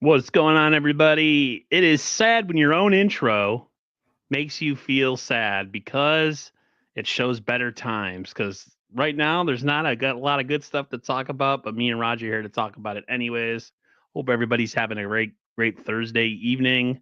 What's going on, everybody? It is sad when your own intro makes you feel sad because it shows better times. Because right now, there's not a lot of good stuff to talk about, but me and Roger are here to talk about it anyways. Hope everybody's having a great Thursday evening.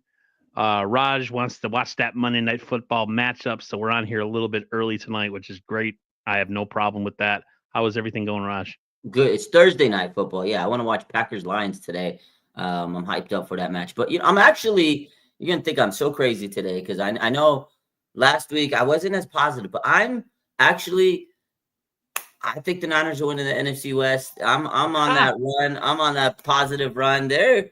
Raj wants to watch that Monday Night Football matchup, so we're on here a little bit early tonight, which is great. I have no problem with that. How is everything going, Raj? Good. It's Thursday night football. Yeah, I want to watch Packers Lions today. I'm hyped up for that match. But I'm actually you're gonna think I'm so crazy today because I know last week I wasn't as positive, but I'm actually I think the Niners are winning the NFC West. I'm on that run. I'm on that positive run. They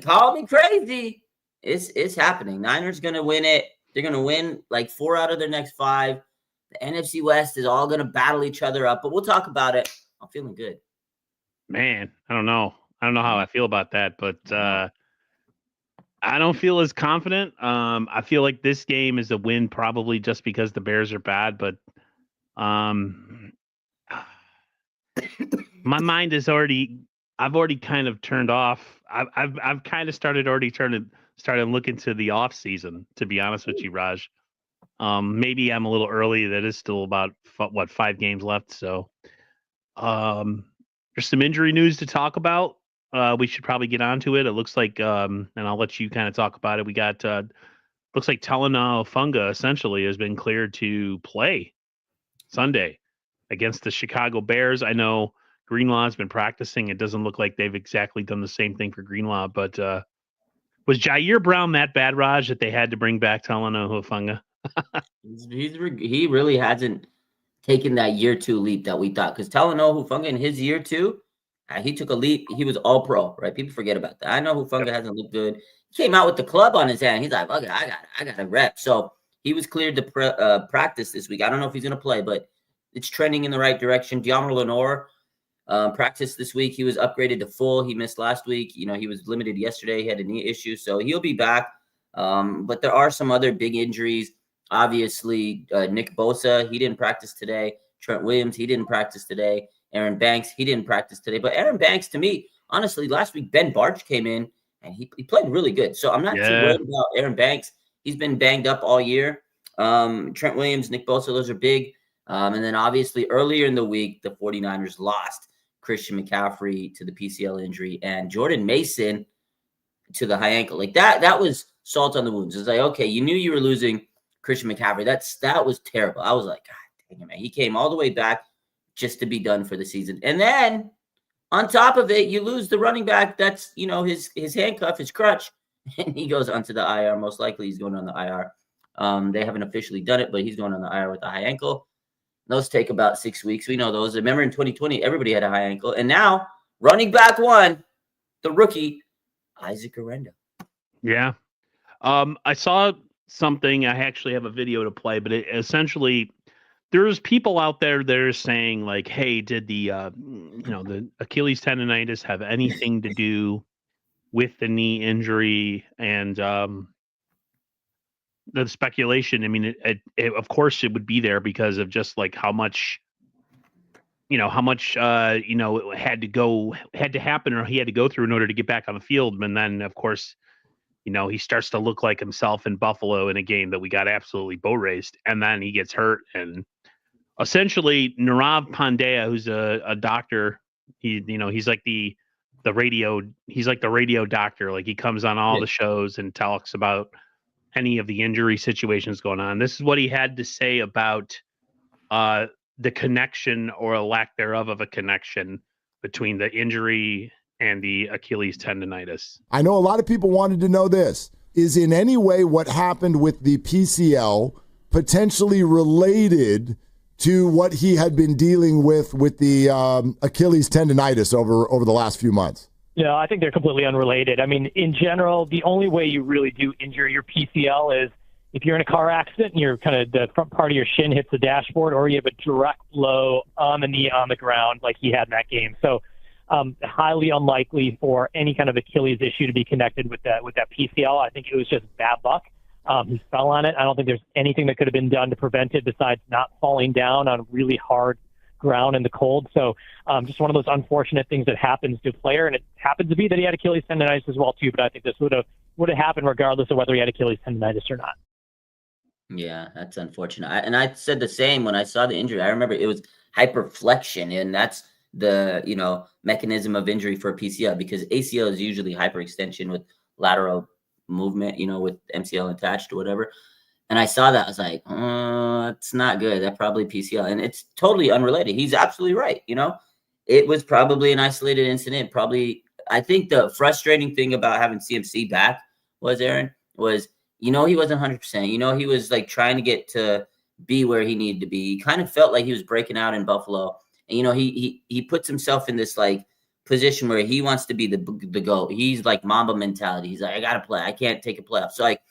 call me crazy. It's happening. Niners gonna win it. They're gonna win like 4 out of their next 5. The NFC West is all gonna battle each other up, but we'll talk about it. I'm feeling good. Man, I don't know. I don't know how I feel about that, but I don't feel as confident. I feel like this game is a win probably just because the Bears are bad, but my mind is I've already kind of turned off. I've kind of started looking to the off season, to be honest with you, Raj. Maybe I'm a little early. That is still about 5 games left, so there's some injury news to talk about. We should probably get onto it. It looks like, and I'll let you kind of talk about it. We got looks like Talanoa Hufanga essentially has been cleared to play Sunday against the Chicago Bears. I know Greenlaw's been practicing. It doesn't look like they've exactly done the same thing for Greenlaw, but was Jair Brown that bad, Raj, that they had to bring back Talanoa Hufanga? He really hasn't taken that year 2 leap that we thought, because Talanoa Hufanga in his year 2, he took a leap. He was all pro, right? People forget about that. I know Hufanga hasn't looked good. He came out with the club on his hand. He's like, okay, I got a rep. So he was cleared to practice this week. I don't know if he's going to play, but it's trending in the right direction. Deommodore Lenoir practiced this week. He was upgraded to full. He missed last week. He was limited yesterday. He had a knee issue, so he'll be back. But there are some other big injuries. Obviously, Nick Bosa, he didn't practice today. Trent Williams, he didn't practice today. Aaron Banks, he didn't practice today. But Aaron Banks, to me, honestly, last week, Ben Barch came in, and he played really good. So I'm not too worried about Aaron Banks. He's been banged up all year. Trent Williams, Nick Bosa, those are big. And then obviously earlier in the week, the 49ers lost Christian McCaffrey to the PCL injury and Jordan Mason to the high ankle. Like that was salt on the wounds. It's like, okay, you knew you were losing Christian McCaffrey. That was terrible. I was like, God dang it, man. He came all the way back just to be done for the season. And then on top of it, you lose the running back. That's, his handcuff, his crutch, and he goes onto the IR. Most likely he's going on the IR. They haven't officially done it, but he's going on the IR with a high ankle. Those take about 6 weeks. We know those. Remember in 2020, everybody had a high ankle. And now running back one, the rookie, Isaac Arenda. Yeah. I saw something. I actually have a video to play, but essentially there's people out there that are saying like, hey, did the the Achilles tendonitis have anything to do with the knee injury? And the speculation, I mean, it of course it would be there because of just like how much it had to happen, or he had to go through in order to get back on the field. And then of course, he starts to look like himself in Buffalo in a game that we got absolutely boat raced, and then he gets hurt. And essentially, Nirav Pandya, who's a doctor, he's like the radio doctor. Like he comes on all the shows and talks about any of the injury situations going on. This is what he had to say about the connection or a lack thereof of a connection between the injury and the Achilles tendonitis. I know a lot of people wanted to know this. Is in any way what happened with the PCL potentially related to what he had been dealing with the Achilles tendonitis over the last few months? Yeah, I think they're completely unrelated. I mean, in general, the only way you really do injure your PCL is if you're in a car accident and you're kind of the front part of your shin hits the dashboard, or you have a direct blow on the knee on the ground like he had in that game. So highly unlikely for any kind of Achilles issue to be connected with that PCL. I think it was just bad luck. He fell on it. I don't think there's anything that could have been done to prevent it besides not falling down on really hard ground in the cold. So just one of those unfortunate things that happens to a player, and it happens to be that he had Achilles tendonitis as well too. But I think this would have happened regardless of whether he had Achilles tendonitis or not. Yeah, that's unfortunate. I said the same when I saw the injury. I remember it was hyperflexion, and that's the mechanism of injury for a PCL, because ACL is usually hyperextension with lateral movement, with MCL attached or whatever. And I saw that, I was like, it's not good. That probably PCL, and it's totally unrelated. He's absolutely right. It was probably an isolated incident. Probably, I think the frustrating thing about having CMC back was, Aaron, was he wasn't 100%. He was like trying to get to be where he needed to be. He kind of felt like he was breaking out in Buffalo, and he puts himself in this like position where he wants to be the GOAT. He's like Mamba mentality. He's like, I gotta play. I can't take a playoff. So like,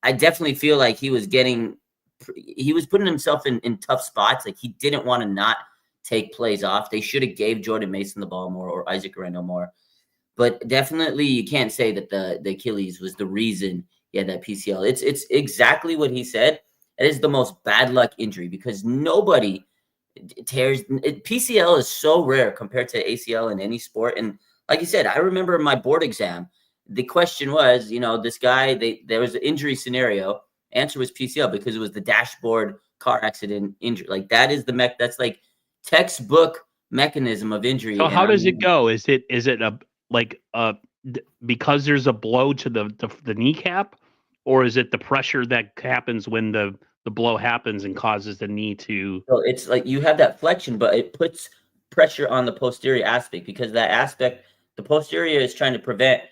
I definitely feel like he was putting himself in tough spots. Like he didn't want to not take plays off. They should have gave Jordan Mason the ball more, or Isaac Randall more. But definitely you can't say that the Achilles was the reason he had that PCL. It's exactly what he said. It is the most bad luck injury, because nobody tears. PCL is so rare compared to ACL in any sport. And like you said, I remember my board exam, the question was, this guy, there was an injury scenario. Answer was PCL, because it was the dashboard car accident injury. Like that is that's like textbook mechanism of injury. So how does it go? Is it because there's a blow to the kneecap, or is it the pressure that happens when the blow happens and causes the knee to? So it's like you have that flexion, but it puts pressure on the posterior aspect, because that aspect, the posterior is trying to prevent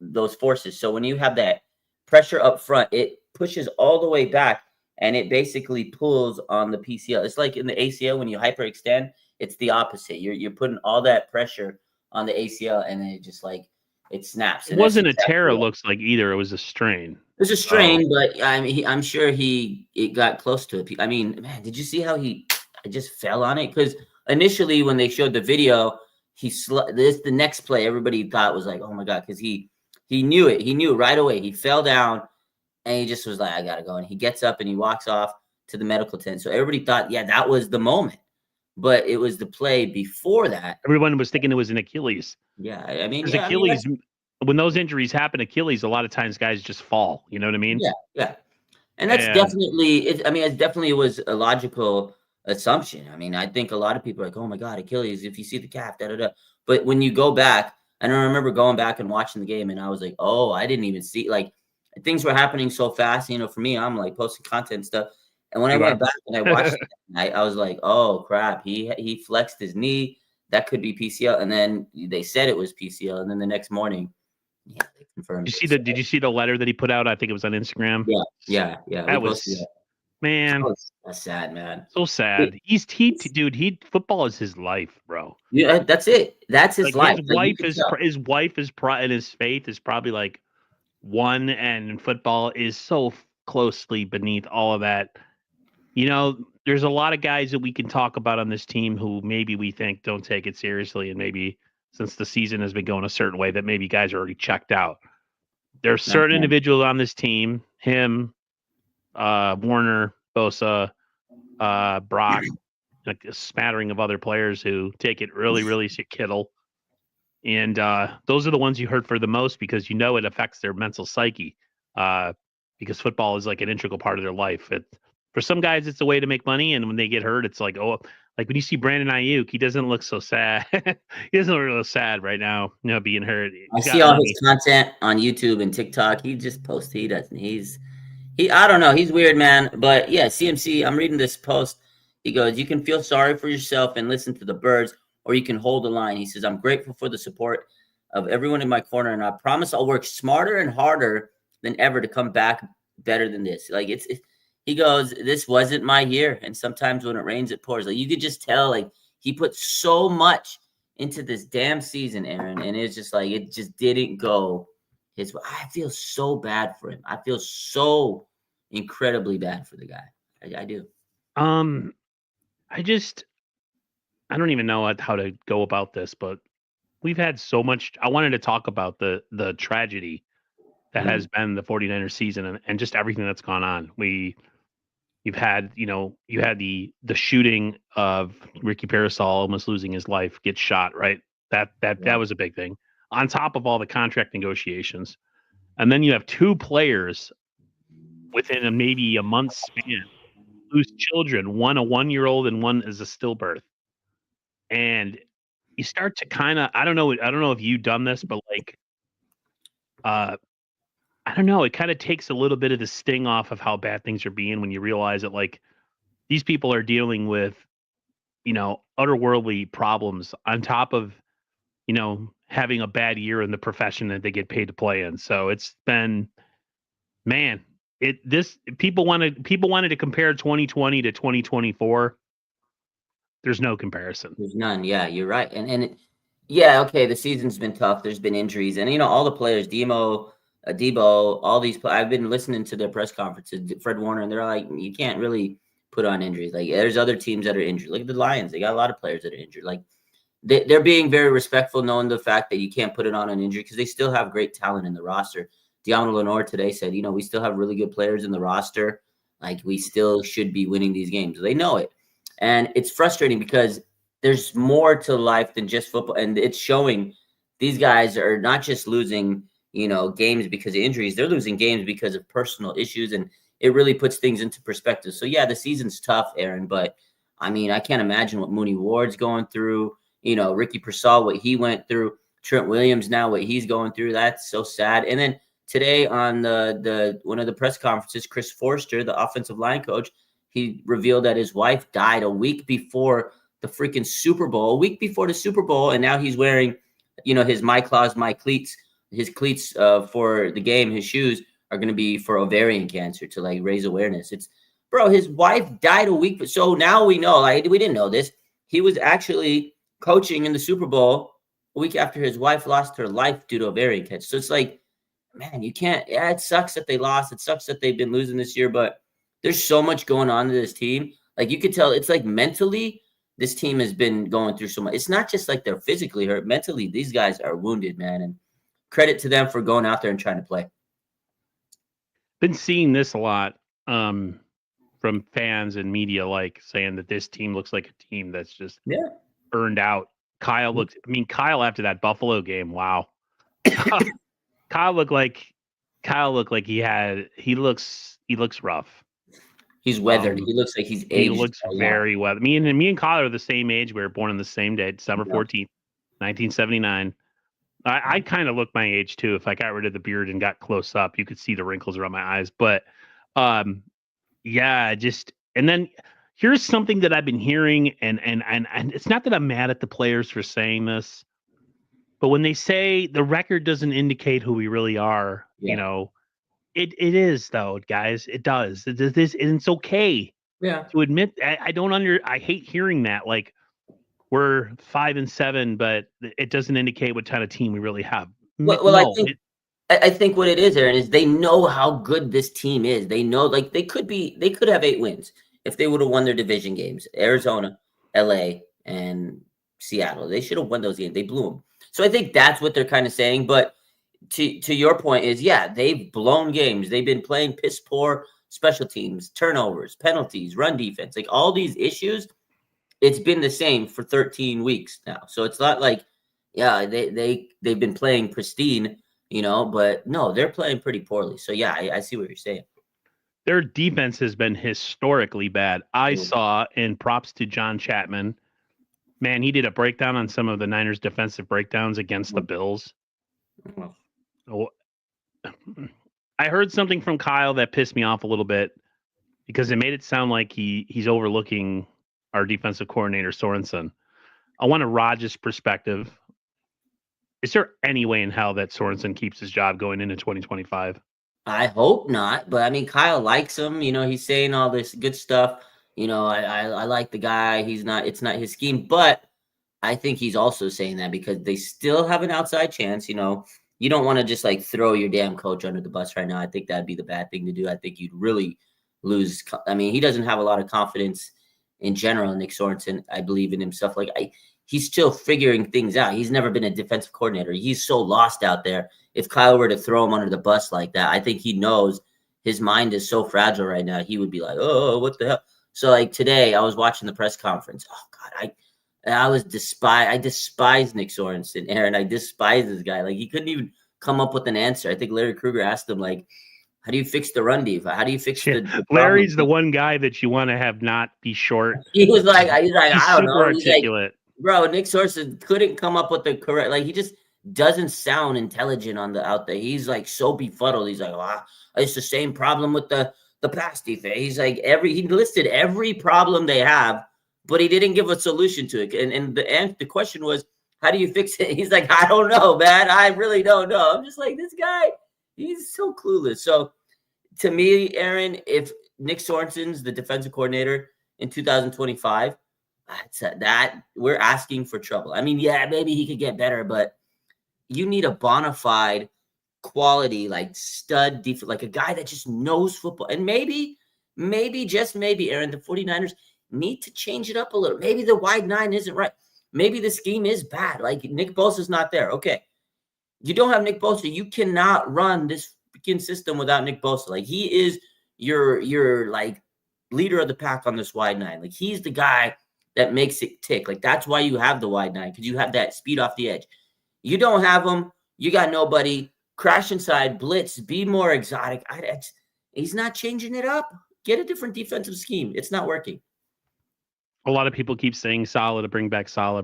those forces. So when you have that pressure up front, it pushes all the way back, and it basically pulls on the PCL. It's like in the ACL, when you hyperextend, it's the opposite. You're putting all that pressure on the ACL, and then it just like it snaps. It wasn't a tear, it looks like, either. It was a strain. It was a strain, but I mean, I'm sure it got close to it. I mean, man, did you see how I just fell on it? Because initially when they showed the video, the next play, everybody thought was like, oh my God, because he knew it. He knew right away. He fell down, and he just was like, I gotta go. And he gets up and he walks off to the medical tent. So everybody thought, yeah, that was the moment. But it was the play before that. Everyone was thinking it was an Achilles. Yeah, I mean, because Achilles, when those injuries happen, Achilles, a lot of times guys just fall. You know what I mean? Yeah. And that's definitely it. I mean, it definitely was a logical assumption. I mean, I think a lot of people are like, oh my God, Achilles, if you see the calf, But when you go back, and I remember going back and watching the game, and I was like, oh, I didn't even see, like, things were happening so fast. For me, I'm like posting content and stuff. And when I went back and I watched it, I was like, oh crap, he flexed his knee. That could be PCL. And then they said it was PCL. And then the next morning, they confirmed. Did you see the letter that he put out? I think it was on Instagram. Yeah. That was, man, that's sad, man. So sad. Football is his life, bro. Yeah, that's it. That's his life. His wife is and his faith is probably like one, and football is so closely beneath all of that. There's a lot of guys that we can talk about on this team who maybe we think don't take it seriously, and maybe since the season has been going a certain way that maybe guys are already checked out. There's certain individuals on this team, him, Warner, Bosa, Brock, like a smattering of other players who take it really, really Kittle. And those are the ones you hurt for the most, because it affects their mental psyche, because football is like an integral part of their life. For some guys, it's a way to make money, and when they get hurt, it's like, oh, like when you see Brandon Ayuk, he doesn't look so sad. He doesn't look real sad right now, being hurt. I see all his content on YouTube and TikTok. He just posts. He doesn't. I don't know. He's weird, man. But yeah, CMC, I'm reading this post. He goes, you can feel sorry for yourself and listen to the birds, or you can hold the line. He says, I'm grateful for the support of everyone in my corner, and I promise I'll work smarter and harder than ever to come back better than this. Like he goes, this wasn't my year. And sometimes when it rains, it pours. Like you could just tell, like he put so much into this damn season, Aaron. And it's just like, it just didn't go his way. I feel so bad for him. I feel so incredibly bad for the guy. I do. I don't even know how to go about this, but we've had so much. I wanted to talk about the tragedy that has been the 49ers season and just everything that's gone on. You've had, you had the shooting of Ricky Parasol almost losing his life, gets shot, right? That was a big thing. On top of all the contract negotiations. And then you have two players within maybe a month's span lose children, one a 1-year-old and one is a stillbirth. And you start to kind of, I don't know if you've done this, but like, I don't know, it kind of takes a little bit of the sting off of how bad things are being when you realize that like these people are dealing with, otherworldly problems on top of, having a bad year in the profession that they get paid to play in. So it's been, man, people wanted to compare 2020 to 2024. There's no comparison. There's none. Yeah, you're right. Yeah, okay, the season's been tough. There's been injuries, and all the players, Debo, all these. I've been listening to their press conferences, Fred Warner, and they're like, you can't really put on injuries. Like, there's other teams that are injured. Look at the Lions; they got a lot of players that are injured. Like, they're being very respectful, knowing the fact that you can't put it on an injury because they still have great talent in the roster. Diamo Lenore today said, we still have really good players in the roster. Like, we still should be winning these games. They know it. And it's frustrating because there's more to life than just football. And it's showing these guys are not just losing, games because of injuries. They're losing games because of personal issues. And it really puts things into perspective. So, yeah, the season's tough, Aaron. But, I mean, I can't imagine what Mooney Ward's going through. Ricky Persall, what he went through. Trent Williams now, what he's going through. That's so sad. And then today on the one of the press conferences, Chris Forster, the offensive line coach, he revealed that his wife died a week before the freaking Super Bowl, and now he's wearing, his My Claws, My Cleats, his cleats for the game. His shoes are going to be for ovarian cancer to like raise awareness. His wife died a week. So now we know, like, we didn't know this. He was actually coaching in the Super Bowl a week after his wife lost her life due to ovarian cancer. So it's like, man, you can't. Yeah, it sucks that they lost. It sucks that they've been losing this year, but there's so much going on to this team. Like, you could tell it's like mentally, this team has been going through so much. It's not just like they're physically hurt. Mentally, these guys are wounded, man. And credit to them for going out there and trying to play. Been seeing this a lot from fans and media, like saying that this team looks like a team that's just burned out. Kyle after that Buffalo game, wow. Kyle looked like he looks rough. He's weathered. He looks like he's aged. He looks very weathered. Me and Kyle are the same age. We were born on the same day, December 14th, 1979. I kind of look my age too. If I got rid of the beard and got close up, you could see the wrinkles around my eyes. But and then here's something that I've been hearing, and it's not that I'm mad at the players for saying this, but when they say the record doesn't indicate who we really are, it is though, guys. It does. And it's okay. Yeah. To admit, I hate hearing that. Like, we're 5-7, but it doesn't indicate what kind of team we really have. Well, I think what it is, Aaron, is they know how good this team is. They know, like, they could have 8 wins if they would have won their division games. Arizona, LA, and Seattle. They should have won those games. They blew them. So I think that's what they're kind of saying. But to your point is, yeah, they've blown games. They've been playing piss poor special teams, turnovers, penalties, run defense, like all these issues. It's been the same for 13 weeks now. So it's not like, yeah, they've been playing pristine, but no, they're playing pretty poorly. So yeah, I see what you're saying. Their defense has been historically bad. I saw, and props to John Chapman, man, he did a breakdown on some of the Niners defensive breakdowns against the Bills. I heard something from Kyle that pissed me off a little bit because it made it sound like he's overlooking our defensive coordinator, Sorensen. I want a Rodgers perspective. Is there any way in hell that Sorensen keeps his job going into 2025? I hope not, but I mean, Kyle likes him. He's saying all this good stuff. I like the guy. It's not his scheme, but I think he's also saying that because they still have an outside chance. You don't want to just like throw your damn coach under the bus right now. I think that'd be the bad thing to do. I think you'd really lose. I mean, he doesn't have a lot of confidence in general, Nick Sorensen. I believe in himself. He's still figuring things out. He's never been a defensive coordinator. He's so lost out there. If Kyle were to throw him under the bus like that, I think he knows his mind is so fragile right now. He would be like, oh, what the hell? So like today, I was watching the press conference. Oh God, I despise Nick Sorensen, Aaron. I despise this guy. Like he couldn't even come up with an answer. I think Larry Krueger asked him like, how do you fix the run defense? How do you fix the Larry's the one guy that you want to have not be short. He's He's I don't know. Articulate. Bro, Nick Sorensen couldn't come up with the correct, like he just doesn't sound intelligent out there. He's like so befuddled. He's like, wow, it's the same problem with the pass defense. He's like he listed every problem they have, but he didn't give a solution to it. And the question was, how do you fix it? He's like, I don't know, man. I really don't know. I'm just like, this guy, he's so clueless. So to me, Aaron, if Nick Sorensen's the defensive coordinator in 2025, that we're asking for trouble. I mean, yeah, maybe he could get better, but you need a bona fide quality, like stud defense, like a guy that just knows football. And maybe, just maybe, Aaron, the 49ers need to change it up a little. Maybe the wide 9 isn't right. Maybe the scheme is bad. Like Nick Bosa's not there. Okay. You don't have Nick Bosa. You cannot run this freaking system without Nick Bosa. Like he is your like leader of the pack on this wide 9. Like he's the guy that makes it tick. Like that's why you have the wide 9, because you have that speed off the edge. You don't have him. You got nobody. Crash inside, blitz, be more exotic. He's not changing it up. Get a different defensive scheme. It's not working. A lot of people keep saying Saleh to bring back Saleh.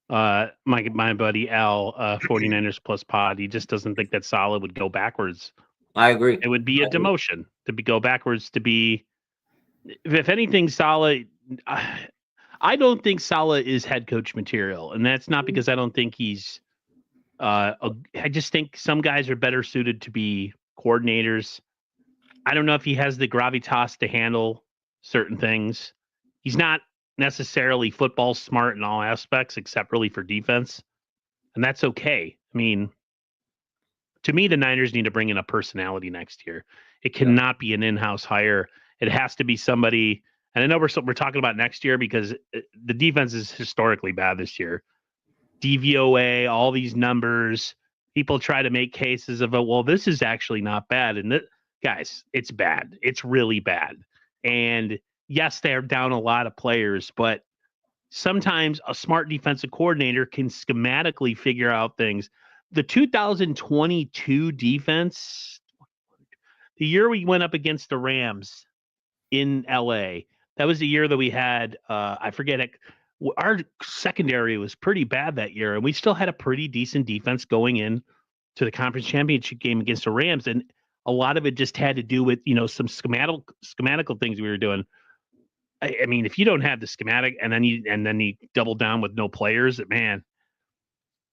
My buddy Al, 49ers Plus Pod, he just doesn't think that Saleh would go backwards. I agree. It would be a demotion to go backwards, to be, if anything, Saleh. I don't think Saleh is head coach material, and that's not because I don't think he's. I just think some guys are better suited to be coordinators. I don't know if he has the gravitas to handle certain things. He's not necessarily football smart in all aspects, except really for defense, and that's okay. I mean, to me, the Niners need to bring in a personality next year. It cannot be an in-house hire. It has to be somebody. And I know we're talking about next year because the defense is historically bad this year. DVOA, all these numbers. People try to make cases of it. Well, this is actually not bad. And guys, it's bad. It's really bad. And yes, they're down a lot of players, but sometimes a smart defensive coordinator can schematically figure out things. The 2022 defense, the year we went up against the Rams in LA, that was the year that we had, I forget it. Our secondary was pretty bad that year, and we still had a pretty decent defense going in to the conference championship game against the Rams. And a lot of it just had to do with, some schematical things we were doing. I mean, if you don't have the schematic and then you double down with no players, man,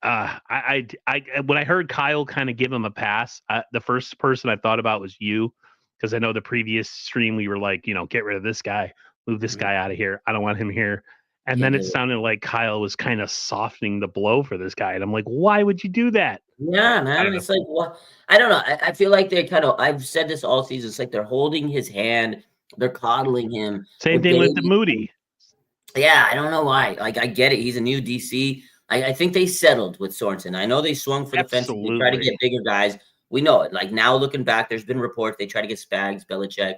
when I heard Kyle kind of give him a pass, the first person I thought about was you, because I know the previous stream we were like, get rid of this guy, move this guy out of here. I don't want him here. And then it sounded like Kyle was kind of softening the blow for this guy. And I'm like, why would you do that? Yeah, man. It's like, well, I don't know. I feel like they're I've said this all season. It's like they're holding his hand. They're coddling him. Same thing with the Moody. Yeah, I don't know why. Like, I get it. He's a new DC. I think they settled with Sorensen. I know they swung for the fence. They try to get bigger guys. We know it. Like, now looking back, there's been reports they try to get Spags, Belichick.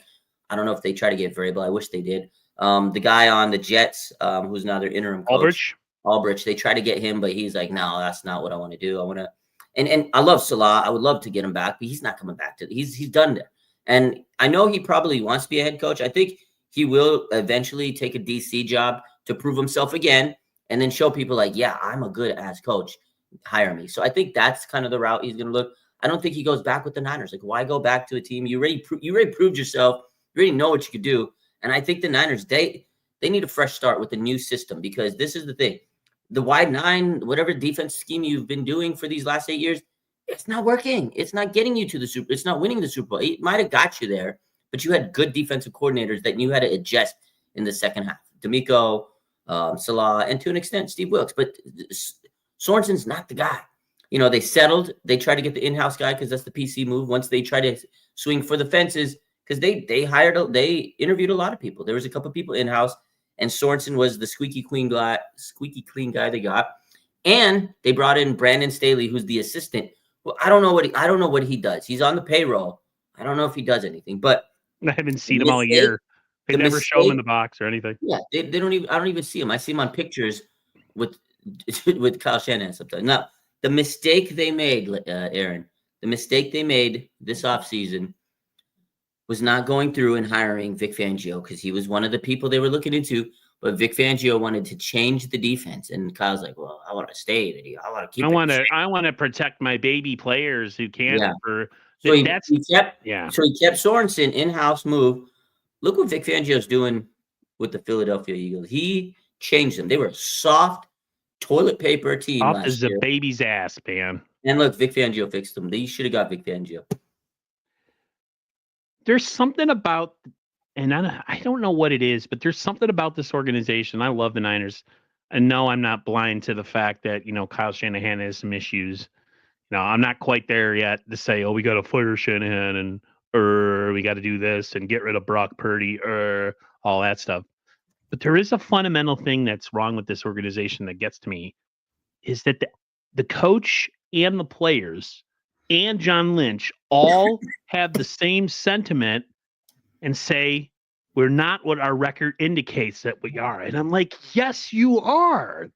I don't know if they try to get Vrabel. I wish they did. The guy on the Jets, who's now their interim coach, Aldrich, they try to get him, but he's like, no, that's not what I want to do. I want to, and I love Salah. I would love to get him back, but he's not coming back he's done there. And I know he probably wants to be a head coach. I think he will eventually take a DC job to prove himself again, and then show people like, yeah, I'm a good ass coach. Hire me. So I think that's kind of the route he's going to look. I don't think he goes back with the Niners. Like, why go back to a team? You already proved yourself. You already know what you could do. And I think the Niners, they need a fresh start with a new system, because this is the thing. The wide 9, whatever defense scheme you've been doing for these last 8 years, it's not working. It's not getting you to the Super. It's not winning the Super Bowl. It might have got you there, but you had good defensive coordinators that knew how to adjust in the second half. D'Amico, Salah, and to an extent, Steve Wilkes. But Sorensen's not the guy. They settled. They tried to get the in-house guy because that's the PC move. Once they try to swing for the fences, because they interviewed a lot of people. There was a couple of people in-house, and Sorensen was the squeaky clean guy they got. And they brought in Brandon Staley, who's the assistant. Well, I don't know what he does. He's on the payroll. I don't know if he does anything, but I haven't seen him all year. They the never show him in mistake- the box or anything. Yeah, they don't even. I don't even see him. I see him on pictures with with Kyle Shanahan sometimes. Now, the mistake they made, Aaron, the mistake they made this offseason was not going through and hiring Vic Fangio because he was one of the people they were looking into. But Vic Fangio wanted to change the defense, and Kyle's like, "Well, I want to stay. I want to keep. I want to protect my baby players who can't." Yeah. For So he that's kept. yeah. So he kept Sorensen in-house move. Look what Vic Fangio's doing with the Philadelphia Eagles. He changed them. They were a soft toilet paper team Off last as year. a baby's ass, man. And look, Vic Fangio fixed them. They should have got Vic Fangio. There's something about, and I don't know what it is, but there's something about this organization. I love the Niners. And no, I'm not blind to the fact that, Kyle Shanahan has some issues. I'm not quite there yet to say, oh, we got to fire Shanahan and we got to do this and get rid of Brock Purdy all that stuff. But there is a fundamental thing that's wrong with this organization that gets to me, is that the coach and the players and John Lynch all have the same sentiment and say, we're not what our record indicates that we are. And I'm like, yes, you are.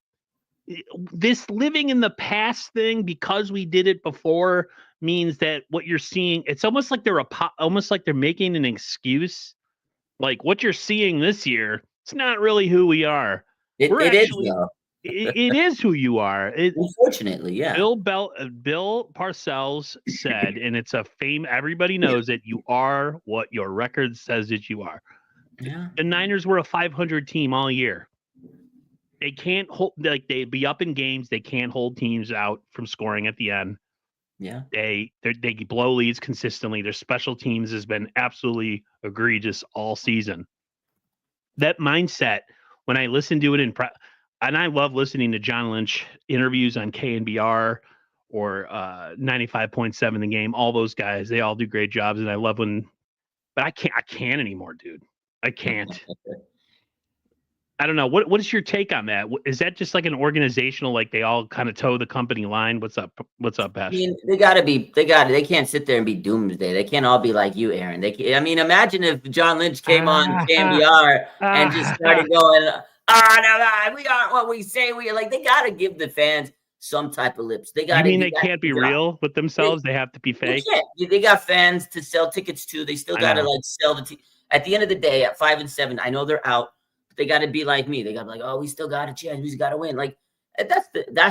This living in the past thing, because we did it before, means that what you're seeing, it's almost like they're making an excuse. Like what you're seeing this year, it's not really who we are. It is who you are. Unfortunately, yeah. Bill Parcells said, and it's a fame. Everybody knows that you are what your record says that you are. Yeah. The Niners were a 500 team all year. They can't hold, like they'd be up in games. They can't hold teams out from scoring at the end. Yeah. They blow leads consistently. Their special teams has been absolutely egregious all season. That mindset, when I listen to it and I love listening to John Lynch interviews on KNBR or 95.7 The Game. All those guys, they all do great jobs, and I love when. But I can't anymore, dude. I can't. I don't know. What is your take on that? Is that just like an organizational, like they all kind of toe the company line? What's up, Bash? I mean, they can't sit there and be doomsday. They can't all be like you, Aaron. Imagine if John Lynch came on KNBR and just started going, no, we aren't what we say we are. Like, they got to give the fans some type of lips. They got. You mean they can't be real with themselves? They have to be fake. They got fans to sell tickets to. They still got to like sell the. At the end of the day, at 5-7, I know they're out. They got to be like me. They got to be like, oh, we still got a chance. We got to win. Like that's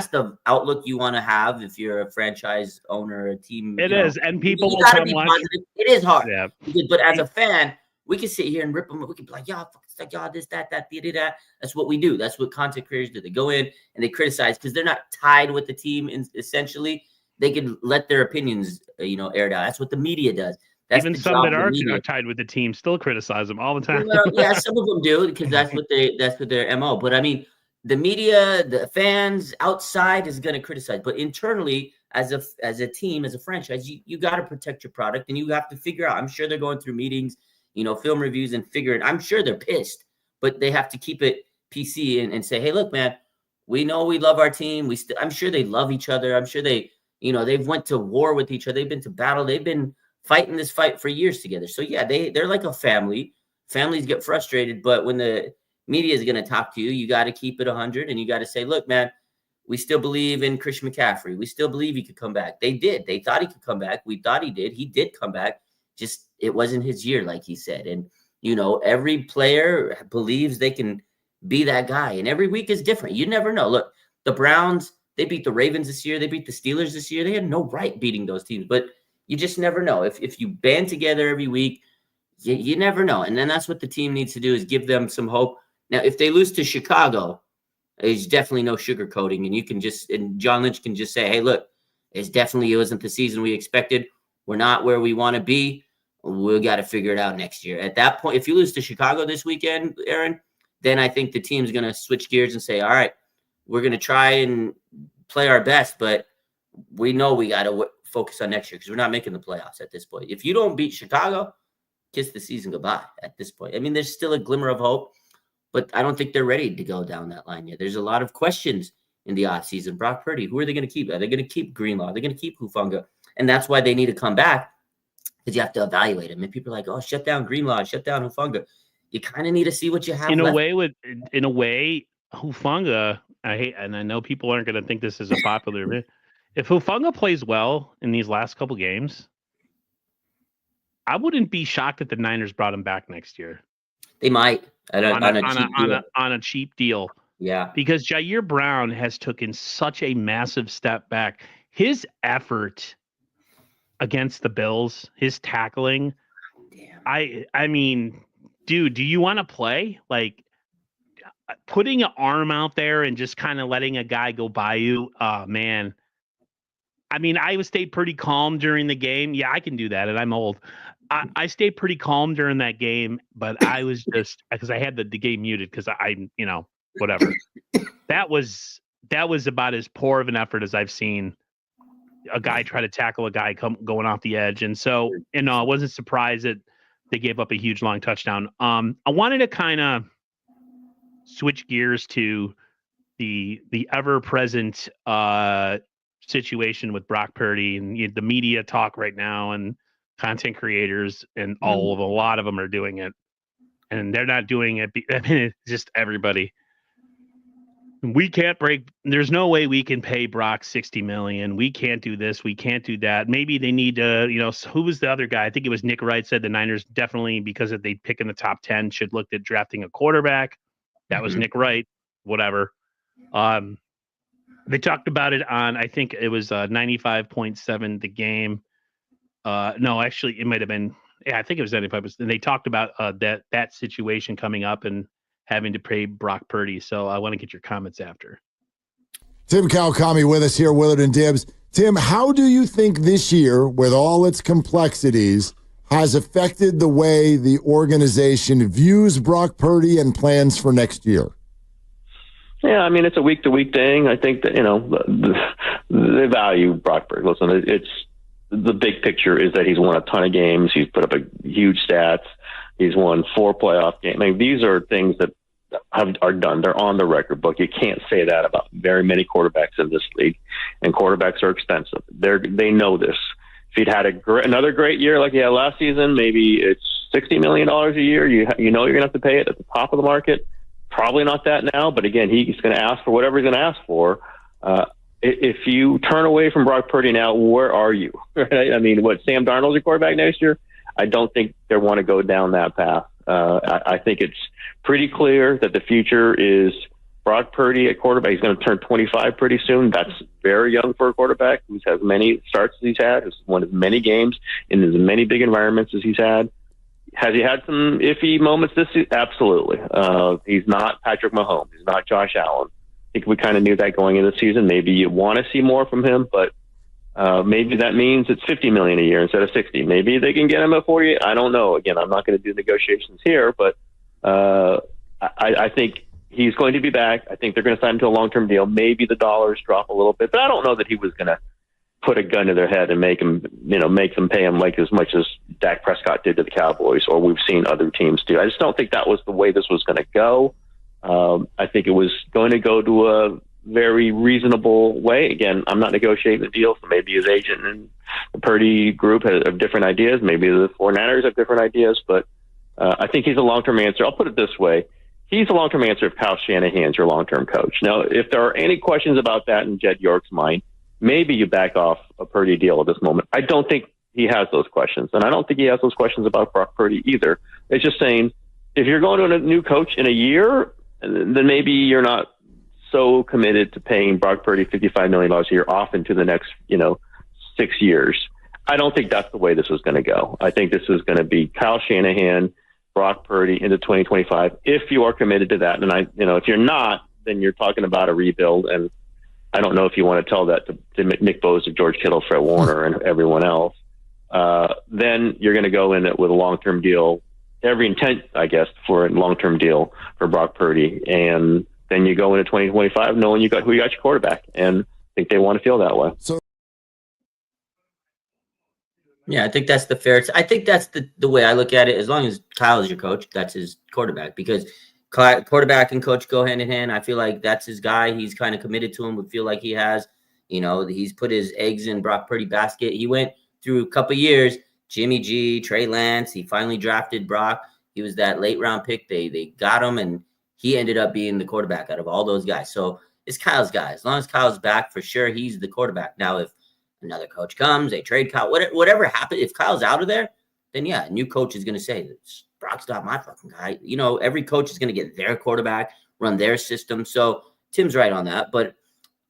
the outlook you want to have if you're a franchise owner, a team. It is, and people will come watch. It is hard. Yeah. But as a fan, we can sit here and rip them. We can be like, y'all, y'all, this, that. That's what we do. That's what content creators do. They go in and they criticize because they're not tied with the team. Essentially, they can let their opinions, aired out. That's what the media does. That's even some that are tied with the team still criticize them all the time. Well, yeah, some of them do because that's what their MO. But I mean, the media, the fans outside is going to criticize, but internally, as a team, as a franchise, you got to protect your product, and you have to figure out. I'm sure they're going through meetings, film reviews, and figure it. I'm sure they're pissed, but they have to keep it PC and say, hey, look, man, we know we love our team. I'm sure they love each other. I'm sure they've went to war with each other. They've been to battle. They've been fighting this fight for years together. So yeah, they're like a family. Families get frustrated, but when the media is going to talk to you, you got to keep it 100, and you got to say, look, man, we still believe in Christian McCaffrey. We still believe he could come back. They did. They thought he could come back. We thought he did. He did come back. Just it wasn't his year, like he said. And every player believes they can be that guy, and every week is different. You never know. Look, the Browns, they beat the Ravens this year. They beat the Steelers this year. They had no right beating those teams, but you just never know. If you band together every week, you never know. And then that's what the team needs to do, is give them some hope. Now, if they lose to Chicago, there's definitely no sugarcoating. And John Lynch can just say, hey, look, it wasn't the season we expected. We're not where we want to be. We got to figure it out next year. At that point, if you lose to Chicago this weekend, Aaron, then I think the team's going to switch gears and say, all right, we're going to try and play our best, but we know we got to focus on next year because we're not making the playoffs at this point. If you don't beat Chicago, kiss the season goodbye at this point. I mean, there's still a glimmer of hope, but I don't think they're ready to go down that line yet. There's a lot of questions in the offseason. Brock Purdy, who are they going to keep? Are they going to keep Greenlaw? Are they going to keep Hufanga? And that's why they need to come back because you have to evaluate him. And people are like, oh, shut down Greenlaw, shut down Hufanga. You kind of need to see what you have in left. a way, Hufanga, I hate, and I know people aren't going to think this is a popular bit. If Hufanga plays well in these last couple games, I wouldn't be shocked if the Niners brought him back next year. They might on a cheap deal. Yeah, because Jair Brown has taken such a massive step back. His effort against the Bills, his tackling. Damn. I mean, dude, do you want to play? Like putting an arm out there and just kind of letting a guy go by you? Oh, man. I mean, I stayed pretty calm during the game. Yeah, I can do that, and I'm old. I stayed pretty calm during that game, but I was just because I had the game muted because whatever. That was about as poor of an effort as I've seen a guy try to tackle a guy going off the edge. And so, I wasn't surprised that they gave up a huge long touchdown. I wanted to kind of switch gears to the ever-present situation with Brock Purdy and the media talk right now and content creators and a lot of them are doing it, and they're not doing it. I mean, it's just everybody. We can't there's no way we can pay Brock $60 million. We can't do this. We can't do that. Maybe they need to, who was the other guy? I think it was Nick Wright said the Niners definitely, because if they pick in the top 10, should look at drafting a quarterback. That was Nick Wright, whatever. They talked about it on, I think it was 95.7 the game. No, actually it might've been, I think it was 95%. And they talked about that situation coming up and having to pay Brock Purdy. So I want to get your comments after. Tim Kawakami with us here, Willard and Dibs. Tim, how do you think this year, with all its complexities, has affected the way the organization views Brock Purdy and plans for next year? Yeah, I mean, it's a week-to-week thing. I think that, they value Brock Purdy. Listen, it's the big picture is that he's won a ton of games. He's put up a huge stats. He's won 4 playoff games. I mean, these are things that are done. They're on the record book. You can't say that about very many quarterbacks in this league, and quarterbacks are expensive. They know this. If he'd had another great year like he had last season, maybe it's $60 million a year. You're going to have to pay it at the top of the market. Probably not that now, but again, he's going to ask for whatever he's going to ask for. If you turn away from Brock Purdy now, where are you? Right? I mean, Sam Darnold's your quarterback next year? I don't think they want to go down that path. I think it's pretty clear that the future is Brock Purdy at quarterback. He's going to turn 25 pretty soon. That's very young for a quarterback who's has many starts as he's had, who's won as many games in as many big environments as he's had. Has he had some iffy moments this season? Absolutely. He's not Patrick Mahomes. He's not Josh Allen. I think we kind of knew that going into the season. Maybe you want to see more from him, but maybe that means it's $50 million a year instead of $60. Maybe they can get him at $40. I don't know. Again, I'm not going to do negotiations here, but I think he's going to be back. I think they're going to sign him to a long-term deal. Maybe the dollars drop a little bit, but I don't know that he was going to put a gun to their head and make them pay him like as much as Dak Prescott did to the Cowboys, or we've seen other teams do. I just don't think that was the way this was going to go. I think it was going to go to a very reasonable way. Again, I'm not negotiating the deal, so maybe his agent and the Purdy group have different ideas. Maybe the 49ers have different ideas, but I think he's a long-term answer. I'll put it this way. He's a long-term answer if Kyle Shanahan's your long-term coach. Now, if there are any questions about that in Jed York's mind, maybe you back off a Purdy deal at this moment. I don't think he has those questions, and I don't think he has those questions about Brock Purdy either. It's just saying, if you're going to a new coach in a year, then maybe you're not so committed to paying Brock Purdy $55 million a year off into the next, 6 years. I don't think that's the way this was going to go. I think this is going to be Kyle Shanahan, Brock Purdy into 2025, if you are committed to that. And if you're not, then you're talking about a rebuild. And I don't know if you want to tell that to Nick Bosa, George Kittle, Fred Warner, and everyone else. Then you're going to go in it with a long-term deal, every intent, I guess, for a long-term deal for Brock Purdy. And then you go into 2025 knowing who you got your quarterback. And I think they want to feel that way. Yeah, I think that's I think that's the way I look at it. As long as Kyle is your coach, that's his quarterback, because quarterback and coach go hand in hand. I feel like that's his guy. He's kind of committed to him. We feel like he has, he's put his eggs in Brock Purdy basket. He went through a couple of years Jimmy G, Trey Lance. He finally drafted Brock. He was that late round pick. They got him, and he ended up being the quarterback out of all those guys. So it's Kyle's guy. As long as Kyle's back, for sure, he's the quarterback. Now, if another coach comes, they trade Kyle, whatever happens, if Kyle's out of there, then yeah, a new coach is going to say, Brock's not my fucking guy. You know, every coach is going to get their quarterback, run their system. So Tim's right on that. But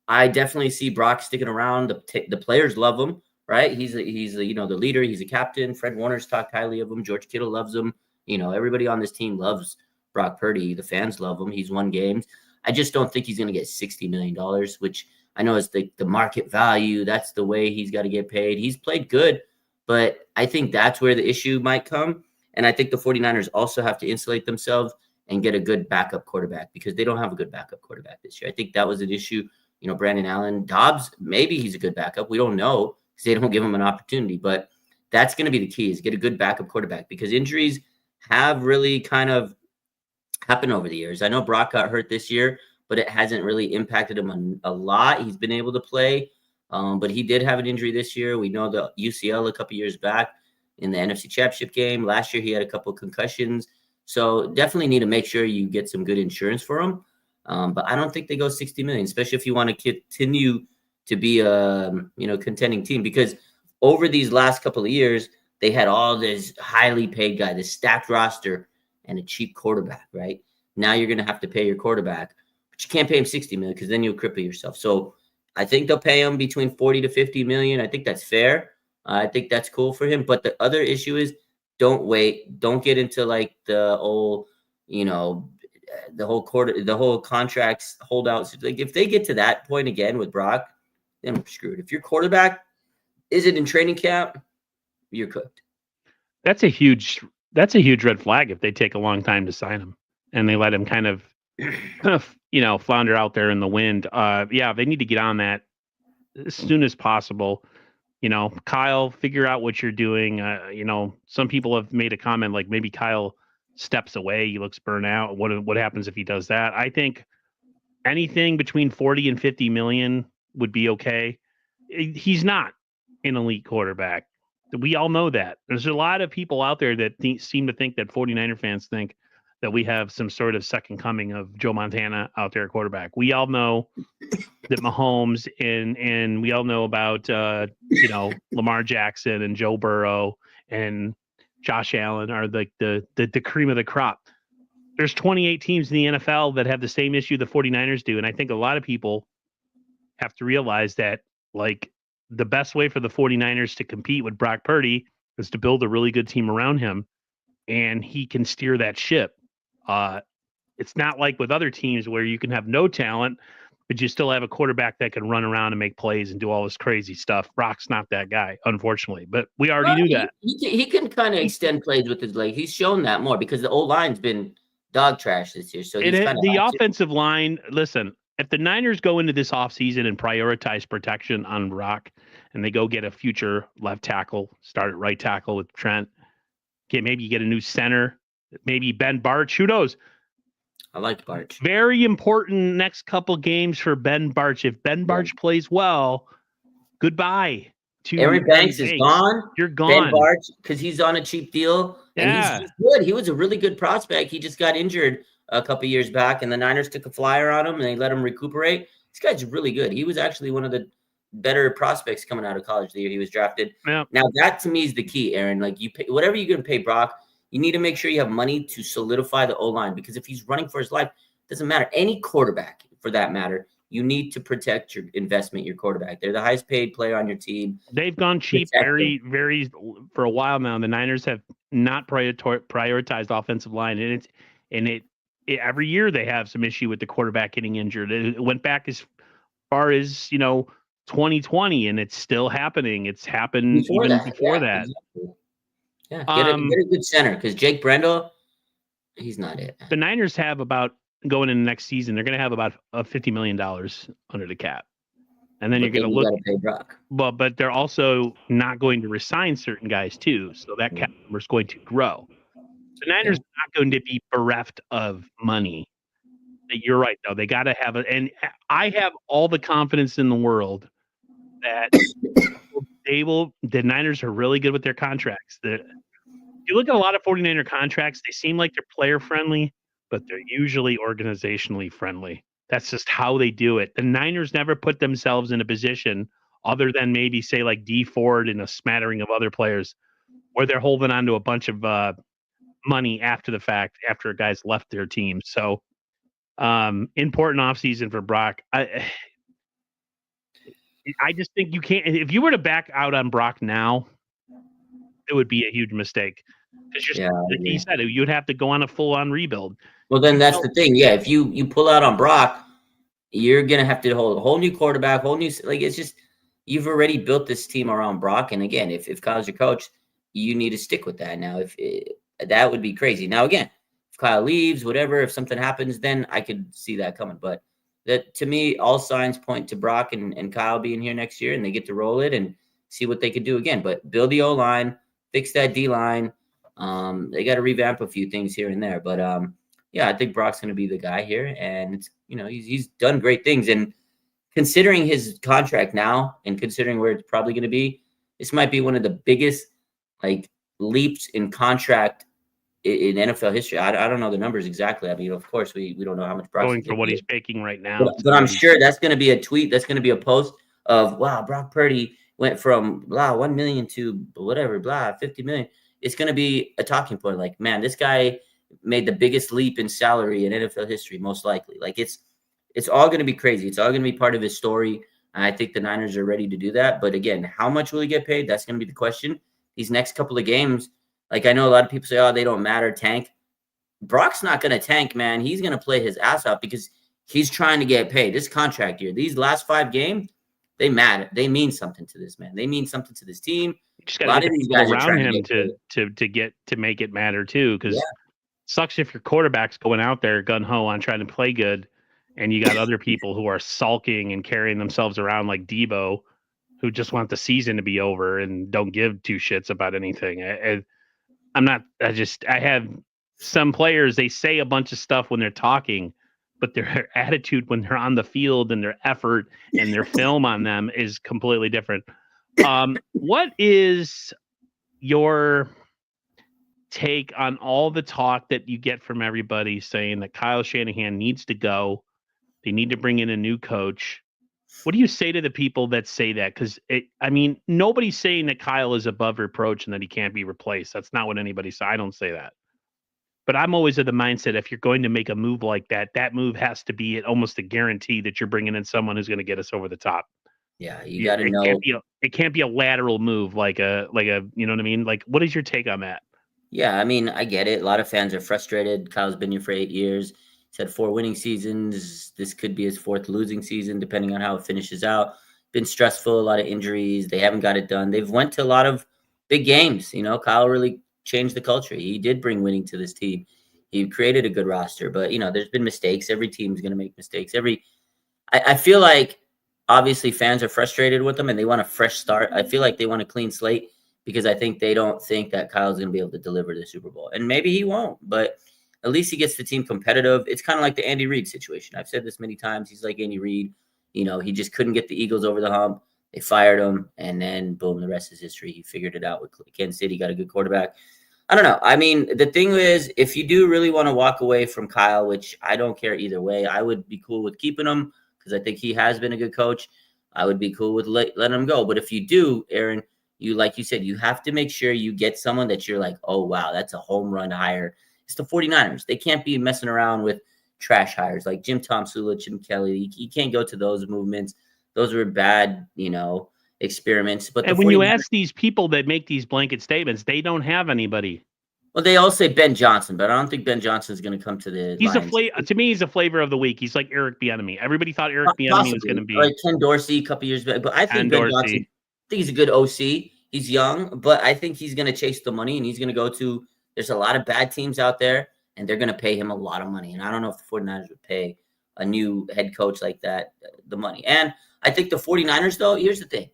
I definitely see Brock sticking around. The players love him, right? He's the leader. He's a captain. Fred Warner's talked highly of him. George Kittle loves him. You know, everybody on this team loves Brock Purdy. The fans love him. He's won games. I just don't think he's going to get $60 million, which I know is the market value. That's the way he's got to get paid. He's played good, but I think that's where the issue might come. And I think the 49ers also have to insulate themselves and get a good backup quarterback because they don't have a good backup quarterback this year. I think that was an issue. You know, Brandon Allen, Dobbs, maybe he's a good backup. We don't know because they don't give him an opportunity. But that's going to be the key is get a good backup quarterback because injuries have really kind of happened over the years. I know Brock got hurt this year, but it hasn't really impacted him a lot. He's been able to play, but he did have an injury this year. We know the UCL a couple years back in the NFC Championship game. Last year, he had a couple of concussions. So definitely need to make sure you get some good insurance for him. But I don't think they go $60 million, especially if you want to continue to be a contending team. Because over these last couple of years, they had all this highly paid guy, this stacked roster, and a cheap quarterback, right? Now you're going to have to pay your quarterback, but you can't pay him $60 million because then you'll cripple yourself. So I think they'll pay him between $40 to $50 million. I think that's fair. I think that's cool for him. But the other issue is don't wait. Don't get into like the whole, the whole contracts holdouts. Like if they get to that point again with Brock, then we're screwed. If your quarterback isn't in training camp, you're cooked. That's a huge red flag if they take a long time to sign him and they let him kind of flounder out there in the wind. They need to get on that as soon as possible. Kyle, figure out what you're doing. Some people have made a comment like maybe Kyle steps away. He looks burnt out. What happens if he does that? I think anything between 40 and 50 million would be okay. He's not an elite quarterback. We all know that. There's a lot of people out there that seem to think that 49er fans think that we have some sort of second coming of Joe Montana out there at quarterback. We all know that Mahomes and we all know about Lamar Jackson and Joe Burrow and Josh Allen are like the cream of the crop. There's 28 teams in the NFL that have the same issue the 49ers do, and I think a lot of people have to realize that like the best way for the 49ers to compete with Brock Purdy is to build a really good team around him, and he can steer that ship. It's not like with other teams where you can have no talent, but you still have a quarterback that can run around and make plays and do all this crazy stuff. Brock's not that guy, unfortunately, but we already knew that. He can kind of extend plays with his leg. He's shown that more because the old line's been dog trash this year. So the offensive line, listen, if the Niners go into this offseason and prioritize protection on Brock and they go get a future left tackle, start at right tackle with Trent, maybe you get a new center, maybe Ben Bartch, who knows? I like Bartch. Very important next couple games for Ben Bartch. If Ben Bartch plays well, goodbye. Eric Banks is gone. You're gone. Ben Bartch, because he's on a cheap deal. Yeah. And he's good. He was a really good prospect. He just got injured a couple years back, and the Niners took a flyer on him, and they let him recuperate. This guy's really good. He was actually one of the better prospects coming out of college the year he was drafted. Yeah. Now, that to me is the key, Aaron. Like, you pay, whatever you're going to pay Brock, you need to make sure you have money to solidify the O-line, because if he's running for his life, it doesn't matter. Any quarterback, for that matter, you need to protect your investment, your quarterback. They're the highest paid player on your team. They've gone cheap very for a while now. The Niners have not prioritized offensive line, and it every year they have some issue with the quarterback getting injured. It went back as far as 2020, and it's still happening. It's happened before that. Exactly. Yeah, get a good center, because Jake Brendel, he's not it. The Niners have about, going in the next season, they're going to have about $50 million under the cap. And then you're going to look at pay Brock. But they're also not going to resign certain guys too. So that cap number is going to grow. The Niners are not going to be bereft of money. You're right, though. They got to have it. And I have all the confidence in the world that The Niners are really good with their contracts. You look at a lot of 49er contracts, they seem like they're player friendly, but they're usually organizationally friendly. That's just how they do it. The Niners never put themselves in a position, other than maybe say like D Ford and a smattering of other players, where they're holding on to a bunch of money after the fact, after a guy's left their team. So important offseason for Brock. I just think you can't. If you were to back out on Brock now, it would be a huge mistake. Because like he said, you'd have to go on a full-on rebuild. Well, then that's the thing. Yeah, if you pull out on Brock, you're gonna have to hold a whole new quarterback, whole new it's just you've already built this team around Brock. And again, if Kyle's your coach, you need to stick with that. Now, that would be crazy. Now, again, if Kyle leaves, whatever, if something happens, then I could see that coming. But that to me, all signs point to Brock and Kyle being here next year, and they get to roll it and see what they could do again. But build the O-line, fix that D-line. They got to revamp a few things here and there, but yeah, I think Brock's going to be the guy here, and he's done great things. And considering his contract now, and considering where it's probably going to be, this might be one of the biggest leaps in contract in NFL history. I don't know the numbers exactly. I mean, of course, we don't know how much Brock's going for what he's making right now, but I'm sure that's going to be a tweet. That's going to be a post of wow, Brock Purdy went from 1 million to whatever 50 million. It's going to be a talking point. Like, man, this guy made the biggest leap in salary in NFL history, most likely. Like, it's all going to be crazy. It's all going to be part of his story. And I think the Niners are ready to do that. But again, how much will he get paid? That's going to be the question. These next couple of games, like I know a lot of people say, oh, they don't matter, tank. Brock's not going to tank, man. He's going to play his ass off because he's trying to get paid. This contract year, these last 5 games, they matter. They mean something to this man. They mean something to this team. You just got to get people around him to make it matter too. Because it sucks if your quarterback's going out there gun ho on trying to play good, and you got other people who are sulking and carrying themselves around like Debo, who just want the season to be over and don't give 2 shits about anything. I have some players, they say a bunch of stuff when they're talking, but their attitude when they're on the field and their effort and their film on them is completely different. What is your take on all the talk that you get from everybody saying that Kyle Shanahan needs to go? They need to bring in a new coach. What do you say to the people that say that? Because nobody's saying that Kyle is above reproach and that he can't be replaced. That's not what anybody says. I don't say that. But I'm always of the mindset, if you're going to make a move like that, that move has to be almost a guarantee that you're bringing in someone who's going to get us over the top. Yeah, you got to know. It can't be a lateral move like a you know what I mean? Like, what is your take on that? Yeah, I mean, I get it. A lot of fans are frustrated. Kyle's been here for 8 years. He's had 4 winning seasons. This could be his 4th losing season, depending on how it finishes out. Been stressful, a lot of injuries. They haven't got it done. They've went to a lot of big games. Kyle really changed the culture. He did bring winning to this team. He created a good roster, but there's been mistakes. Every team's going to make mistakes. I feel like obviously fans are frustrated with them and they want a fresh start. I feel like they want a clean slate because I think they don't think that Kyle's going to be able to deliver the Super Bowl. And maybe he won't, but at least he gets the team competitive. It's kind of like the Andy Reid situation. I've said this many times. He's like Andy Reid. He just couldn't get the Eagles over the hump. They fired him, and then boom, the rest is history. He figured it out with Kansas City, got a good quarterback. I don't know. I mean, the thing is, if you do really want to walk away from Kyle, which I don't care either way, I would be cool with keeping him because I think he has been a good coach. I would be cool with letting him go. But if you do, Aaron, like you said, you have to make sure you get someone that you're like, oh, wow, that's a home run hire. It's the 49ers. They can't be messing around with trash hires like Jim Tomsula, Jim Kelly. You can't go to those movements. Those were bad, experiments. But when you ask these people that make these blanket statements, they don't have anybody. Well, they all say Ben Johnson, but I don't think Ben Johnson is going to come to the Lions. To me, he's a flavor of the week. He's like Eric Bieniemy. Everybody thought Eric Bieniemy was going to be like Ken Dorsey a couple years back, but I think Ben Johnson. I think he's a good OC. He's young, but I think he's going to chase the money and he's going to go to. There's a lot of bad teams out there, and they're going to pay him a lot of money. And I don't know if the 49ers would pay a new head coach like that the money. And I think the 49ers, though, here's the thing.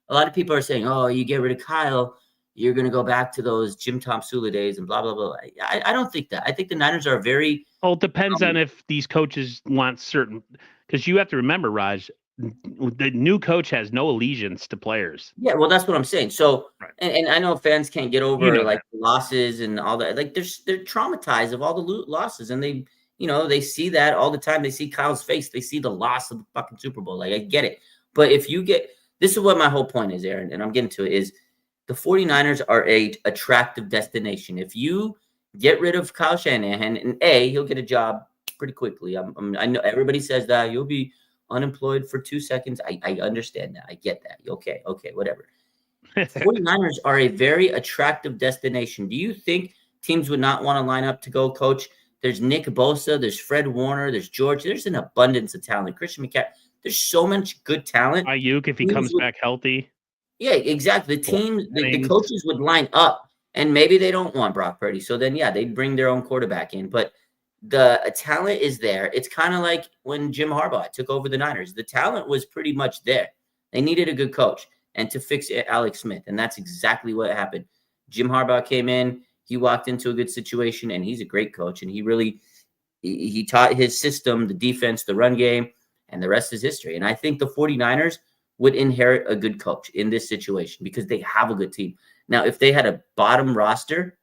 A lot of people are saying, oh, you get rid of Kyle, you're going to go back to those Jim Tomsula days and blah, blah, blah. I don't think that. I think the Niners are very – Well, it depends on if these coaches want certain – because you have to remember, Raj, the new coach has no allegiance to players. Yeah, well, that's what I'm saying. So, Right. and I know fans can't get over know like losses and all that. Like they're traumatized of all the losses, and they see that all the time. They see Kyle's face. They see the loss of the fucking Super Bowl. Like I get it, but if you get this is what my whole point is, Aaron, and I'm getting to it is the 49ers are a attractive destination. If you get rid of Kyle Shanahan, and he'll get a job pretty quickly. I know everybody says that you'll be unemployed for 2 seconds. I understand that. I get that. Okay, whatever. 49ers are a very attractive destination. Do you think teams would not want to line up to go coach? There's Nick Bosa, there's Fred Warner, there's George. There's an abundance of talent. Christian McCaffrey. There's so much good talent. Ayuk, if he comes back healthy. Yeah, exactly. The teams, the coaches would line up, and maybe they don't want Brock Purdy. So then, yeah, they'd bring their own quarterback in. But the talent is there. It's kind of like when Jim Harbaugh took over the Niners. The talent was pretty much there. They needed a good coach and to fix Alex Smith, and that's exactly what happened. Jim Harbaugh came in. He walked into a good situation, and he's a great coach. And he taught his system, the defense, the run game, and the rest is history. And I think the 49ers would inherit a good coach in this situation because they have a good team. Now, if they had a bottom roster,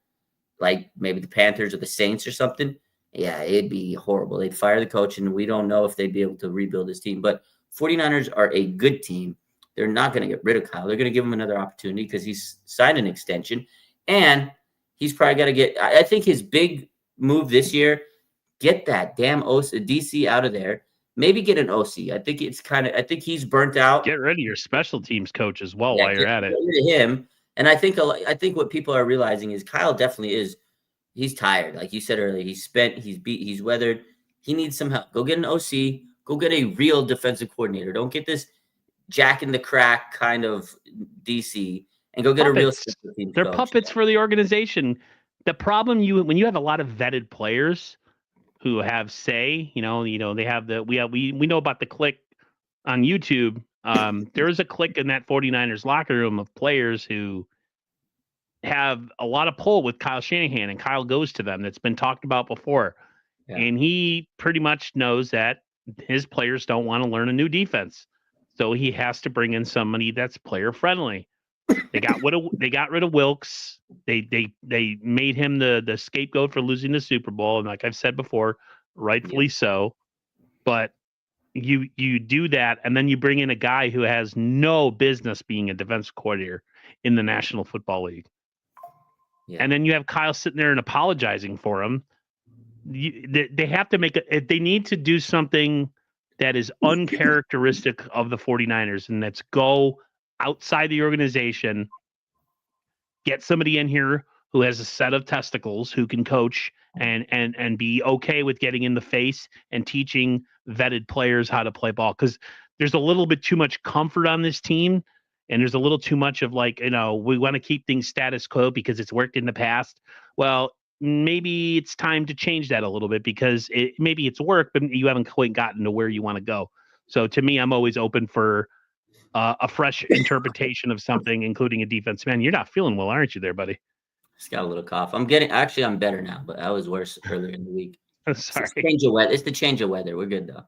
like maybe the Panthers or the Saints or something, yeah, it'd be horrible. They'd fire the coach, and we don't know if they'd be able to rebuild this team. But 49ers are a good team. They're not going to get rid of Kyle. They're going to give him another opportunity because he's signed an extension. And he's probably got to get – I think his big move this year, get that damn DC out of there. Maybe get an OC. I think he's burnt out. Get rid of your special teams coach as well while you're at it. Get rid of him. And I think what people are realizing is Kyle definitely is – he's tired. Like you said earlier, he's spent, he's beat, he's weathered. He needs some help. Go get an OC. Go get a real defensive coordinator. Don't get this Jack in the Crack kind of DC and go get puppets. A real team They're coach. puppets for the organization. The problem when you have a lot of vetted players who have say, they have we know about the clique on YouTube. There is a clique in that 49ers locker room of players who have a lot of pull with Kyle Shanahan, and Kyle goes to them. That's been talked about before. Yeah. And he pretty much knows that his players don't want to learn a new defense. So he has to bring in somebody that's player friendly. They got rid of Wilkes. They made him the scapegoat for losing the Super Bowl. And like I've said before, rightfully so. But you do that, and then you bring in a guy who has no business being a defensive coordinator in the National Football League. Yeah. And then you have Kyle sitting there and apologizing for him. They have to they need to do something that is uncharacteristic of the 49ers, and that's go outside the organization, get somebody in here who has a set of testicles, who can coach and be okay with getting in the face and teaching vetted players how to play ball. Because there's a little bit too much comfort on this team. And there's a little too much of we want to keep things status quo because it's worked in the past. Well, maybe it's time to change that a little bit because maybe it's worked, but you haven't quite gotten to where you want to go. So to me, I'm always open for a fresh interpretation of something, including a defense. Man, you're not feeling well, aren't you there, buddy? Just got a little cough. I'm better now, but I was worse earlier in the week. I'm sorry. It's the change of weather. We're good though.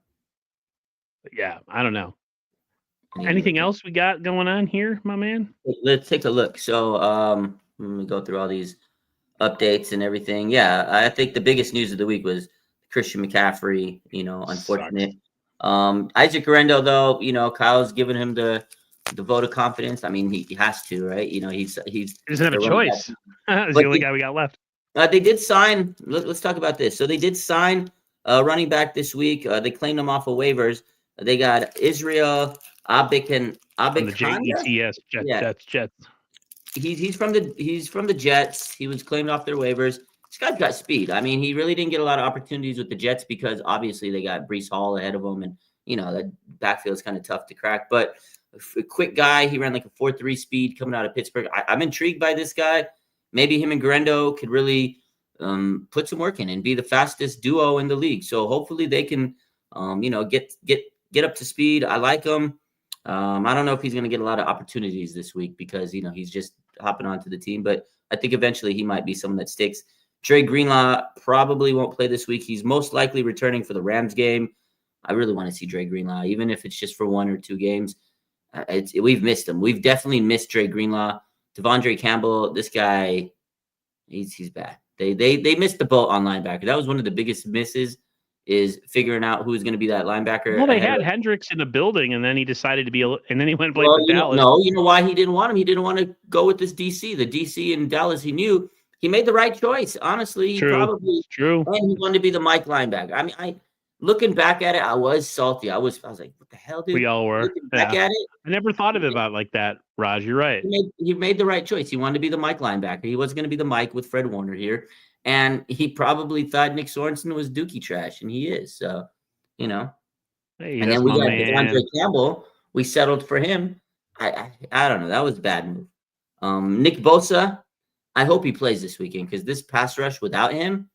Yeah, I don't know. Anything else we got going on here, my man? Let's take a look. So let me go through all these updates and everything. Yeah, I think the biggest news of the week was Christian McCaffrey, unfortunate. Isaac Guerendo, though, Kyle's giving him the vote of confidence. I mean, he has to, right? He doesn't have a choice. He's the only guy we got left. They did sign. Let's talk about this. So they did sign a running back this week. They claimed him off of waivers. They got Israel Abik the Jets. He's from the Jets. He was claimed off their waivers. This guy's got speed. I mean, he really didn't get a lot of opportunities with the Jets because obviously they got Breece Hall ahead of him, and that backfield is kind of tough to crack. But a quick guy. He ran like a 4.3 speed coming out of Pittsburgh. I'm intrigued by this guy. Maybe him and Guerendo could really put some work in and be the fastest duo in the league. So hopefully they can, get up to speed. I like him. I don't know if he's going to get a lot of opportunities this week because, he's just hopping onto the team. But I think eventually he might be someone that sticks. Dre Greenlaw probably won't play this week. He's most likely returning for the Rams game. I really want to see Dre Greenlaw, even if it's just for 1 or 2 games. We've missed him. We've definitely missed Dre Greenlaw. Devondre Campbell, this guy, he's bad. They missed the boat on linebacker. That was one of the biggest misses, is figuring out who was going to be that linebacker. Well, they had Hendricks in the building, and then he decided to be, and then he went and played for Dallas. No, you know why he didn't want him? He didn't want to go with this DC. The DC in Dallas, he knew he made the right choice. Honestly, he probably true. And he wanted to be the Mike linebacker. I mean, looking back at it, I was salty. I was like, what the hell, dude? We all were. Looking back at it, I never thought of it about like that, Raj. You're right. He made the right choice. He wanted to be the Mike linebacker. He wasn't going to be the Mike with Fred Warner here. And he probably thought Nick Sorensen was dookie trash, and he is. So, you know. Hey, and then we got Devondre Campbell. We settled for him. I don't know. That was a bad move. Nick Bosa, I hope he plays this weekend, because this pass rush without him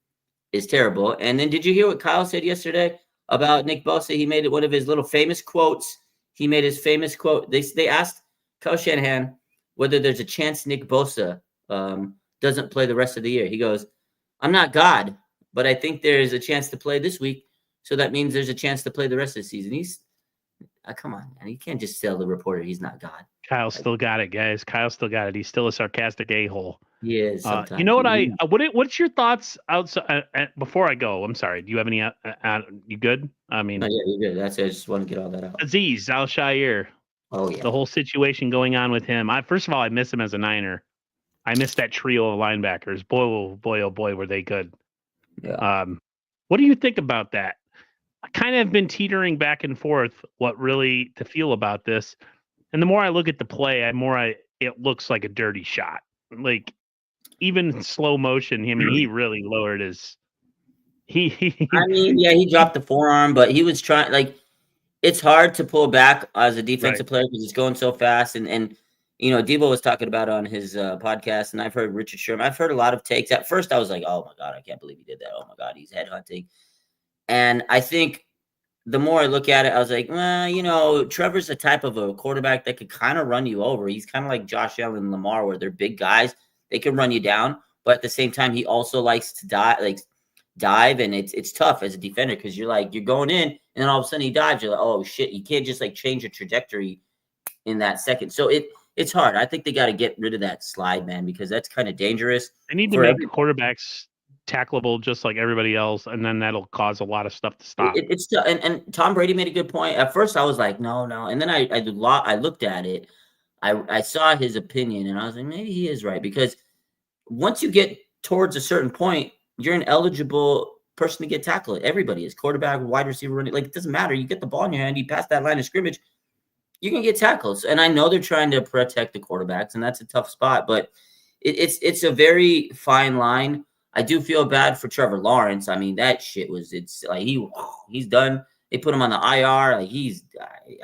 is terrible. And then did you hear what Kyle said yesterday about Nick Bosa? He made it one of his little famous quotes. He made his famous quote. They asked Kyle Shanahan whether there's a chance Nick Bosa doesn't play the rest of the year. He goes, I'm not God, but I think there's a chance to play this week. So that means there's a chance to play the rest of the season. He's come on, man. You can't just tell the reporter he's not God. Kyle still got it, guys. Kyle still got it. He's still a sarcastic a-hole. He is. You know what? What's your thoughts outside? Before I go, I'm sorry. Do you have any? You good? I mean, yeah, you're good. That's it. I just want to get all that out. Azeez Al-Shaair. Oh yeah. The whole situation going on with him. First of all, I miss him as a Niner. I miss that trio of linebackers. Boy, oh boy, were they good. Yeah. What do you think about that? I kind of have been teetering back and forth what really to feel about this. And the more I look at the play, it looks like a dirty shot. Like even slow motion, he really lowered his he dropped the forearm, but he was trying, it's hard to pull back as a defensive player because it's going so fast. And you know, Debo was talking about on his podcast, and I've heard Richard Sherman. I've heard a lot of takes. At first, I was like, oh, my God, I can't believe he did that. Oh, my God, he's headhunting. And I think the more I look at it, I was like, well, you know, Trevor's the type of a quarterback that could kind of run you over. He's kind of like Josh Allen and Lamar, where they're big guys. They can run you down. But at the same time, he also likes to dive, and it's tough as a defender because you're going in, and then all of a sudden he dives. You're like, oh, shit. You can't just, change your trajectory in that second. So it's hard. I think they got to get rid of that slide, man, because that's kind of dangerous. They need to make quarterbacks tackleable just like everybody else, and then that'll cause a lot of stuff to stop. It's and Tom Brady made a good point. At first, I was like, no, and then I looked at it. I saw his opinion, and I was like, maybe he is right, because once you get towards a certain point, you're an eligible person to get tackled. Everybody is quarterback, wide receiver, running. It doesn't matter. You get the ball in your hand, you pass that line of scrimmage, you can get tackles. And I know they're trying to protect the quarterbacks, and that's a tough spot, but it's a very fine line. I do feel bad for Trevor Lawrence. I mean, that shit he's done. They put him on the IR.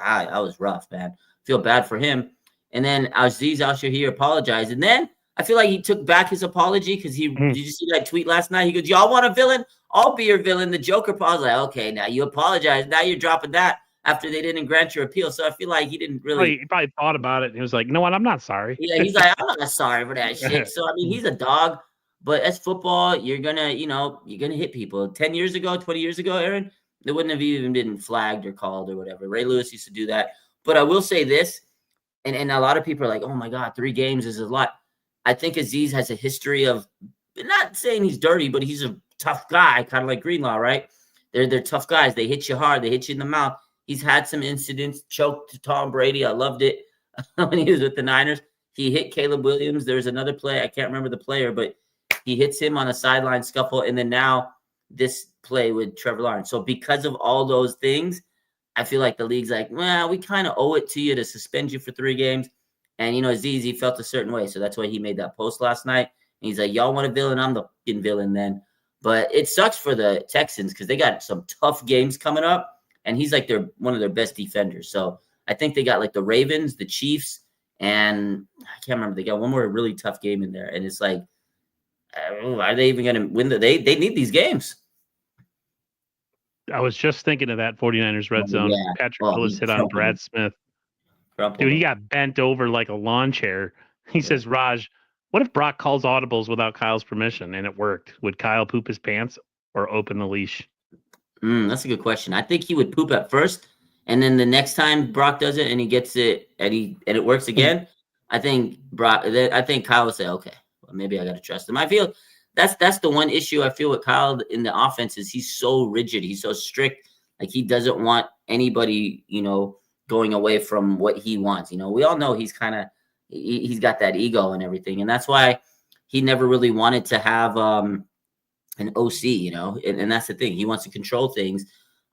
I was rough, man. Feel bad for him. And then Azeez Al-Shaair apologized. And then I feel like he took back his apology because did you see that tweet last night? He goes, y'all want a villain? I'll be your villain. The Joker paused. Okay, now you apologize. Now you're dropping that after they didn't grant your appeal. So I feel like he didn't really. He probably thought about it. And he was like, you know what? I'm not sorry. Yeah, he's like, I'm not sorry for that shit. So, I mean, he's a dog. But as football, you're gonna hit people. 10 years ago, 20 years ago, Aaron, they wouldn't have even been flagged or called or whatever. Ray Lewis used to do that. But I will say this, and a lot of people are like, oh my God, 3 games is a lot. I think Azeez has a history of, not saying he's dirty, but he's a tough guy, kind of like Greenlaw, right? They're tough guys. They hit you hard. They hit you in the mouth. He's had some incidents, choked to Tom Brady. I loved it when he was with the Niners. He hit Caleb Williams. There's another play. I can't remember the player, but he hits him on a sideline scuffle, and then now this play with Trevor Lawrence. So because of all those things, I feel like the league's like, well, we kind of owe it to you to suspend you for 3 games. And, Azeez, he felt a certain way. So that's why he made that post last night. And he's like, y'all want a villain? I'm the fucking villain then. But it sucks for the Texans because they got some tough games coming up, and he's like one of their best defenders. So I think they got the Ravens, the Chiefs, and I can't remember. They got one more really tough game in there. And it's like, are they even going to win? They need these games. I was just thinking of that 49ers red zone. Yeah. Patrick Willis hit on Brad Smith. Dude, he got bent over like a lawn chair. He says, Raj, what if Brock calls audibles without Kyle's permission? And it worked. Would Kyle poop his pants or open the leash? That's a good question. I think he would poop at first, and then the next time Brock does it and he gets it and it works again, I think Kyle will say, okay, well, maybe I got to trust him. I feel that's the one issue I feel with Kyle in the offense is he's so rigid, he's so strict, like he doesn't want anybody, going away from what he wants. We all know he's kind of he's got that ego and everything, and that's why he never really wanted to have an OC, and that's the thing. He wants to control things.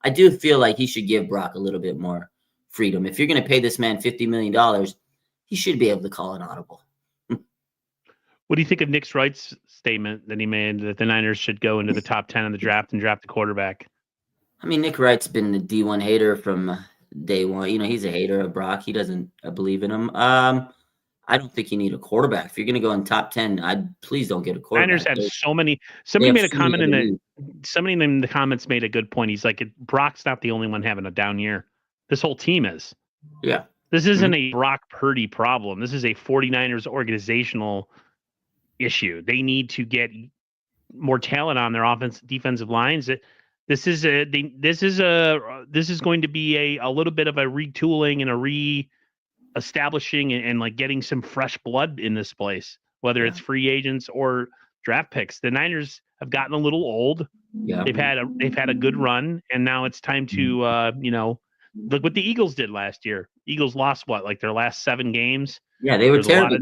I do feel like he should give Brock a little bit more freedom. If you're going to pay this man $50 million, he should be able to call an audible. What do you think of Nick Wright's statement that he made that the Niners should go into the top 10 in the draft and draft the quarterback? I mean, Nick Wright's been the D1 hater from day one. He's a hater of Brock. He doesn't believe in him. I don't think you need a quarterback. If you're going to go in top 10, please don't get a quarterback. Niners have so many. Somebody made a comment somebody in the comments made a good point. He's like, Brock's not the only one having a down year. This whole team is. Yeah. This isn't a Brock Purdy problem. This is a 49ers organizational issue. They need to get more talent on their defensive lines. This is going to be a little bit of a retooling and establishing and like getting some fresh blood in this place, whether it's free agents or draft picks. The Niners have gotten a little old. Yeah. They've had a good run, and now it's time to look what the Eagles did last year. Eagles lost their last 7 games. Yeah, they were terrible.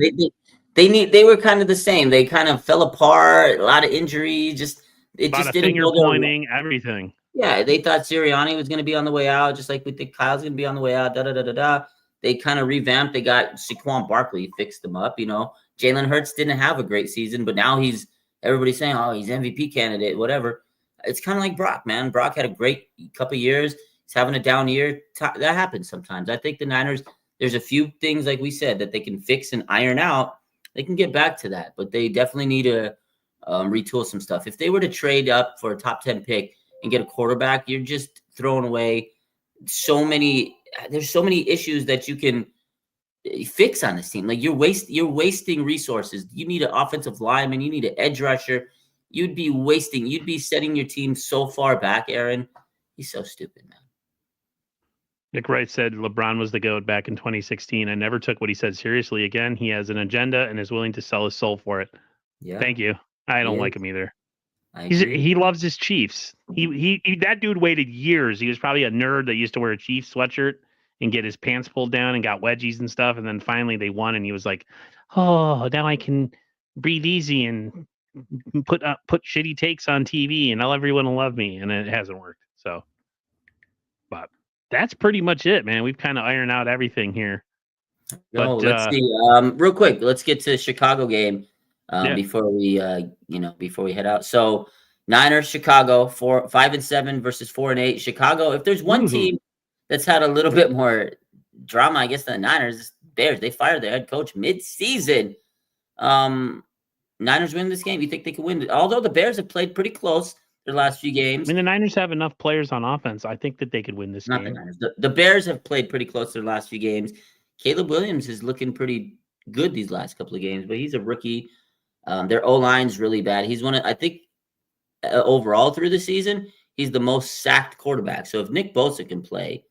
They were kind of the same. They kind of fell apart. A lot of injuries. It just didn't finger pointing, everything. Yeah, they thought Sirianni was going to be on the way out, just like we think Kyle's going to be on the way out. They kind of revamped. They got Saquon Barkley, fixed them up. Jalen Hurts didn't have a great season, but now everybody's saying, oh, he's MVP candidate, whatever. It's kind of like Brock, man. Brock had a great couple years. He's having a down year. That happens sometimes. I think the Niners, there's a few things, like we said, that they can fix and iron out. They can get back to that, but they definitely need to retool some stuff. If they were to trade up for a top 10 pick and get a quarterback, you're just throwing away there's so many issues that you can fix on this team. Like you're wasting resources. You need an offensive lineman. You need an edge rusher. You'd be setting your team so far back, Aaron. He's so stupid, man. Nick Wright said LeBron was the GOAT back in 2016. I never took what he said seriously again. He has an agenda and is willing to sell his soul for it. Yeah. Thank you. I don't like him either. He He loves his Chiefs. He that dude waited years. He was probably a nerd that used to wear a Chiefs sweatshirt and get his pants pulled down and got wedgies and stuff. And then finally they won, and he was like, "Oh, now I can breathe easy and put shitty takes on TV, and everyone will love me." And it hasn't worked. So, but that's pretty much it, man. We've kind of ironed out everything here. Let's see. Real quick, let's get to the Chicago game. Before we head out. So Niners, Chicago, 5-7 versus 4-8. Chicago, if there's one team that's had a little bit more drama, I guess, than the Niners, Bears. They fired their head coach mid-season. Niners win this game. You think they can win? Although the Bears have played pretty close their last few games. I mean, the Niners have enough players on offense. I think that they could win this game. The Niners. The Bears have played pretty close their last few games. Caleb Williams is looking pretty good these last couple of games, but he's a rookie. Their O-line's really bad. He's overall through the season, he's the most sacked quarterback. So if Nick Bosa can play,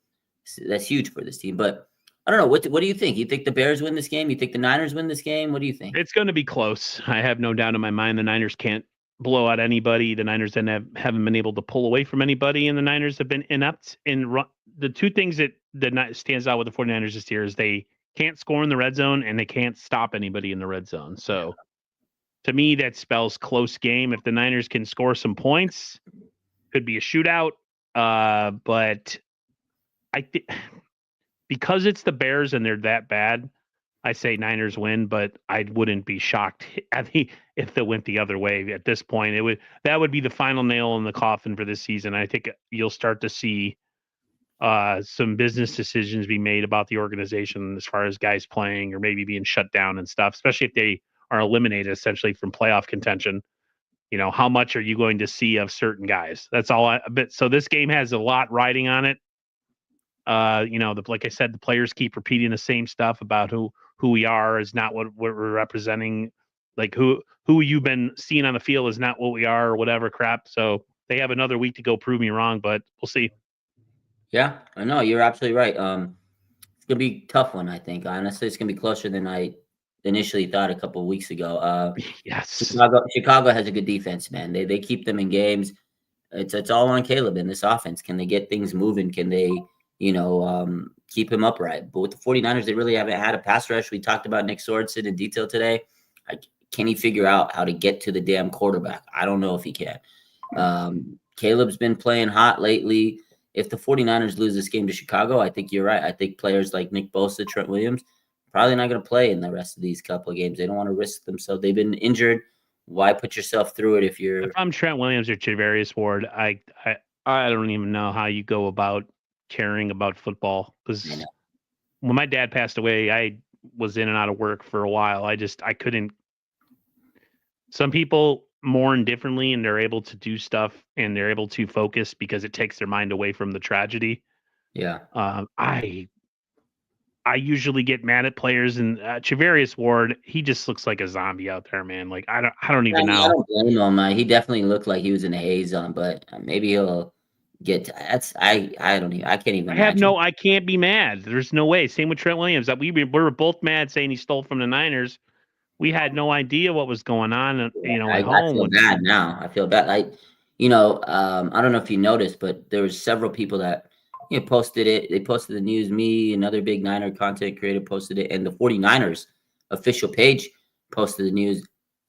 that's huge for this team. But I don't know. What do you think? You think the Bears win this game? You think the Niners win this game? What do you think? It's going to be close. I have no doubt in my mind the Niners can't blow out anybody. The Niners haven't been able to pull away from anybody, and the Niners have been inept in run. The two things that stands out with the 49ers this year is they can't score in the red zone and they can't stop anybody in the red zone. So to me, that spells close game. If the Niners can score some points, could be a shootout. But I think because it's the Bears and they're that bad, I say Niners win. But I wouldn't be shocked if they went the other way at this point. That would be the final nail in the coffin for this season. I think you'll start to see some business decisions be made about the organization as far as guys playing or maybe being shut down and stuff, especially if they are eliminated essentially from playoff contention. How much are you going to see of certain guys? That's all so this game has a lot riding on it. Like I said, the players keep repeating the same stuff about who we are is not what we're representing. Like who you've been seeing on the field is not what we are or whatever crap. So they have another week to go prove me wrong, but we'll see. Yeah, I know you're absolutely right. It's gonna be a tough one. I think honestly, it's gonna be closer than I initially thought a couple of weeks ago. Yes. Chicago has a good defense, man. They keep them in games. It's all on Caleb in this offense. Can they get things moving? Can they, keep him upright? But with the 49ers, they really haven't had a pass rush. We talked about Nick Sorensen in detail today. Can he figure out how to get to the damn quarterback? I don't know if he can. Caleb's been playing hot lately. If the 49ers lose this game to Chicago, I think you're right. I think players like Nick Bosa, Trent Williams, probably not going to play in the rest of these couple of games. They don't want to risk themselves. They've been injured. Why put yourself through it if I'm Trent Williams or Javarius Ward, I don't even know how you go about caring about football, because when my dad passed away, I was in and out of work for a while. I couldn't. Some people mourn differently, and they're able to do stuff and they're able to focus because it takes their mind away from the tragedy. Yeah. I usually get mad at players, and Javarius Ward, he just looks like a zombie out there, man. Like I don't even know. I don't blame him. He definitely looked like he was in a haze on, but maybe he'll get. I don't even. I can't even. I can't be mad. There's no way. Same with Trent Williams. We were both mad saying he stole from the Niners. We had no idea what was going on. At home. I feel bad now. I feel bad. I don't know if you noticed, but there was several people that posted it. They posted the news. Me, another big Niner content creator, posted it, and the 49ers official page posted the news.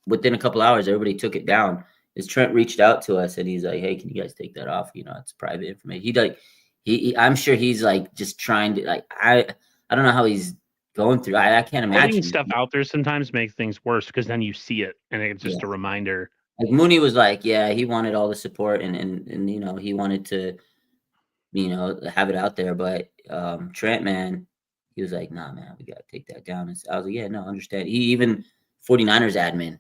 Within a couple hours, everybody took it down. As Trent reached out to us, and he's like, "Hey, can you guys take that off? It's private information." I'm sure he's like just trying to I don't know how he's going through. I can't imagine. Putting stuff out there sometimes makes things worse because then you see it, and it's just a reminder. Like Mooney was like, yeah, he wanted all the support, and he wanted to, have it out there. But Trent, man, he was like, nah, man, we got to take that down. And I was like, yeah, no, I understand. He even 49ers admin,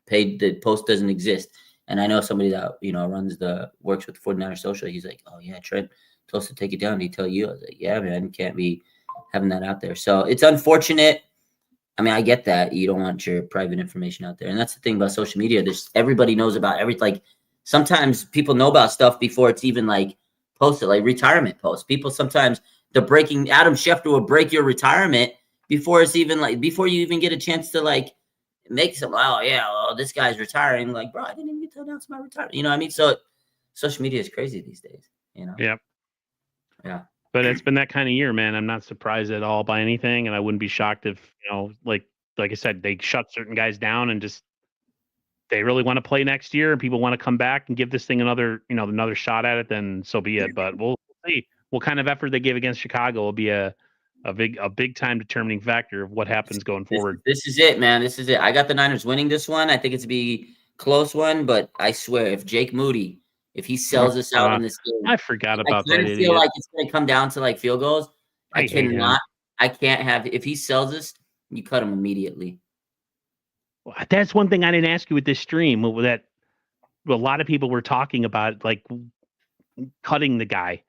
the post doesn't exist. And I know somebody that, works with the 49ers social. He's like, oh yeah, Trent told us to take it down. Did he tell you? I was like, yeah, man, can't be having that out there. So it's unfortunate. I mean, I get that you don't want your private information out there. And that's the thing about social media. Everybody knows about everything. Like sometimes people know about stuff before it's even like posted, like retirement posts. People sometimes Adam Schefter will break your retirement before it's even before you even get a chance to make some, this guy's retiring. Like, bro, I didn't even get to announce my retirement. You know what I mean? So social media is crazy these days, Yep. Yeah. But it's been that kind of year, man. I'm not surprised at all by anything, and I wouldn't be shocked if, like I said, they shut certain guys down and just they really want to play next year, and people want to come back and give this thing another shot at it. Then so be it. But we'll see what kind of effort they give against Chicago. Will be a big time determining factor of what happens going forward. This is it, man. This is it. I got the Niners winning this one. I think it's to be a close one, but I swear, if Jake Moody. If he sells us out in this game, I forgot about that. I feel like it's going to come down to field goals. I can't have. If he sells us, you cut him immediately. Well, that's one thing I didn't ask you with this stream. That a lot of people were talking about, like cutting the guy.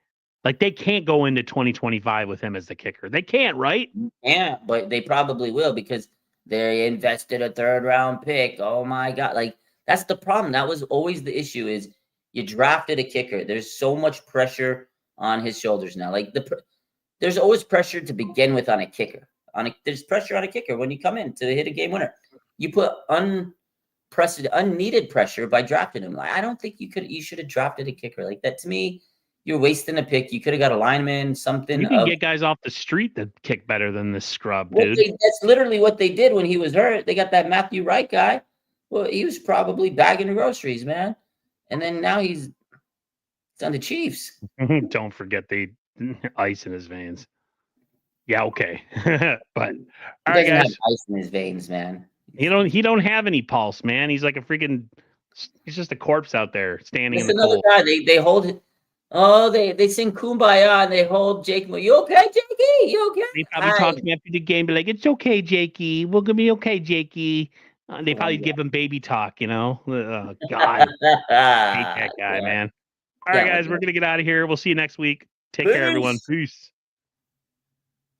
Like they can't go into 2025 with him as the kicker. They can't, right? Yeah, but they probably will because they invested a 3rd round pick. Oh my God! That's the problem. That was always the issue. Is you drafted a kicker. There's so much pressure on his shoulders now. There's always pressure to begin with on a kicker. There's pressure on a kicker when you come in to hit a game winner. You put unneeded pressure by drafting him. I don't think you should have drafted a kicker like that. To me, you're wasting a pick. You could have got a lineman, something. You can get guys off the street that kick better than this scrub, dude. That's literally what they did when he was hurt. They got that Matthew Wright guy. Well, he was probably bagging the groceries, man. And then now he's on the Chiefs. Don't forget the ice in his veins. Yeah, okay. But he doesn't have ice in his veins, man. He don't have any pulse, man. He's like he's just a corpse out there standing in the another cold. Guy. They hold they sing Kumbaya and they hold Jake. You okay, Jakey? You okay? They probably talk to me after the game, be like, "It's okay, Jakey. We're gonna be okay, Jakey." They probably give him baby talk, God. Hate that guy, man. All right, guys, we're going to get out of here. We'll see you next week. Take care, everyone. Peace.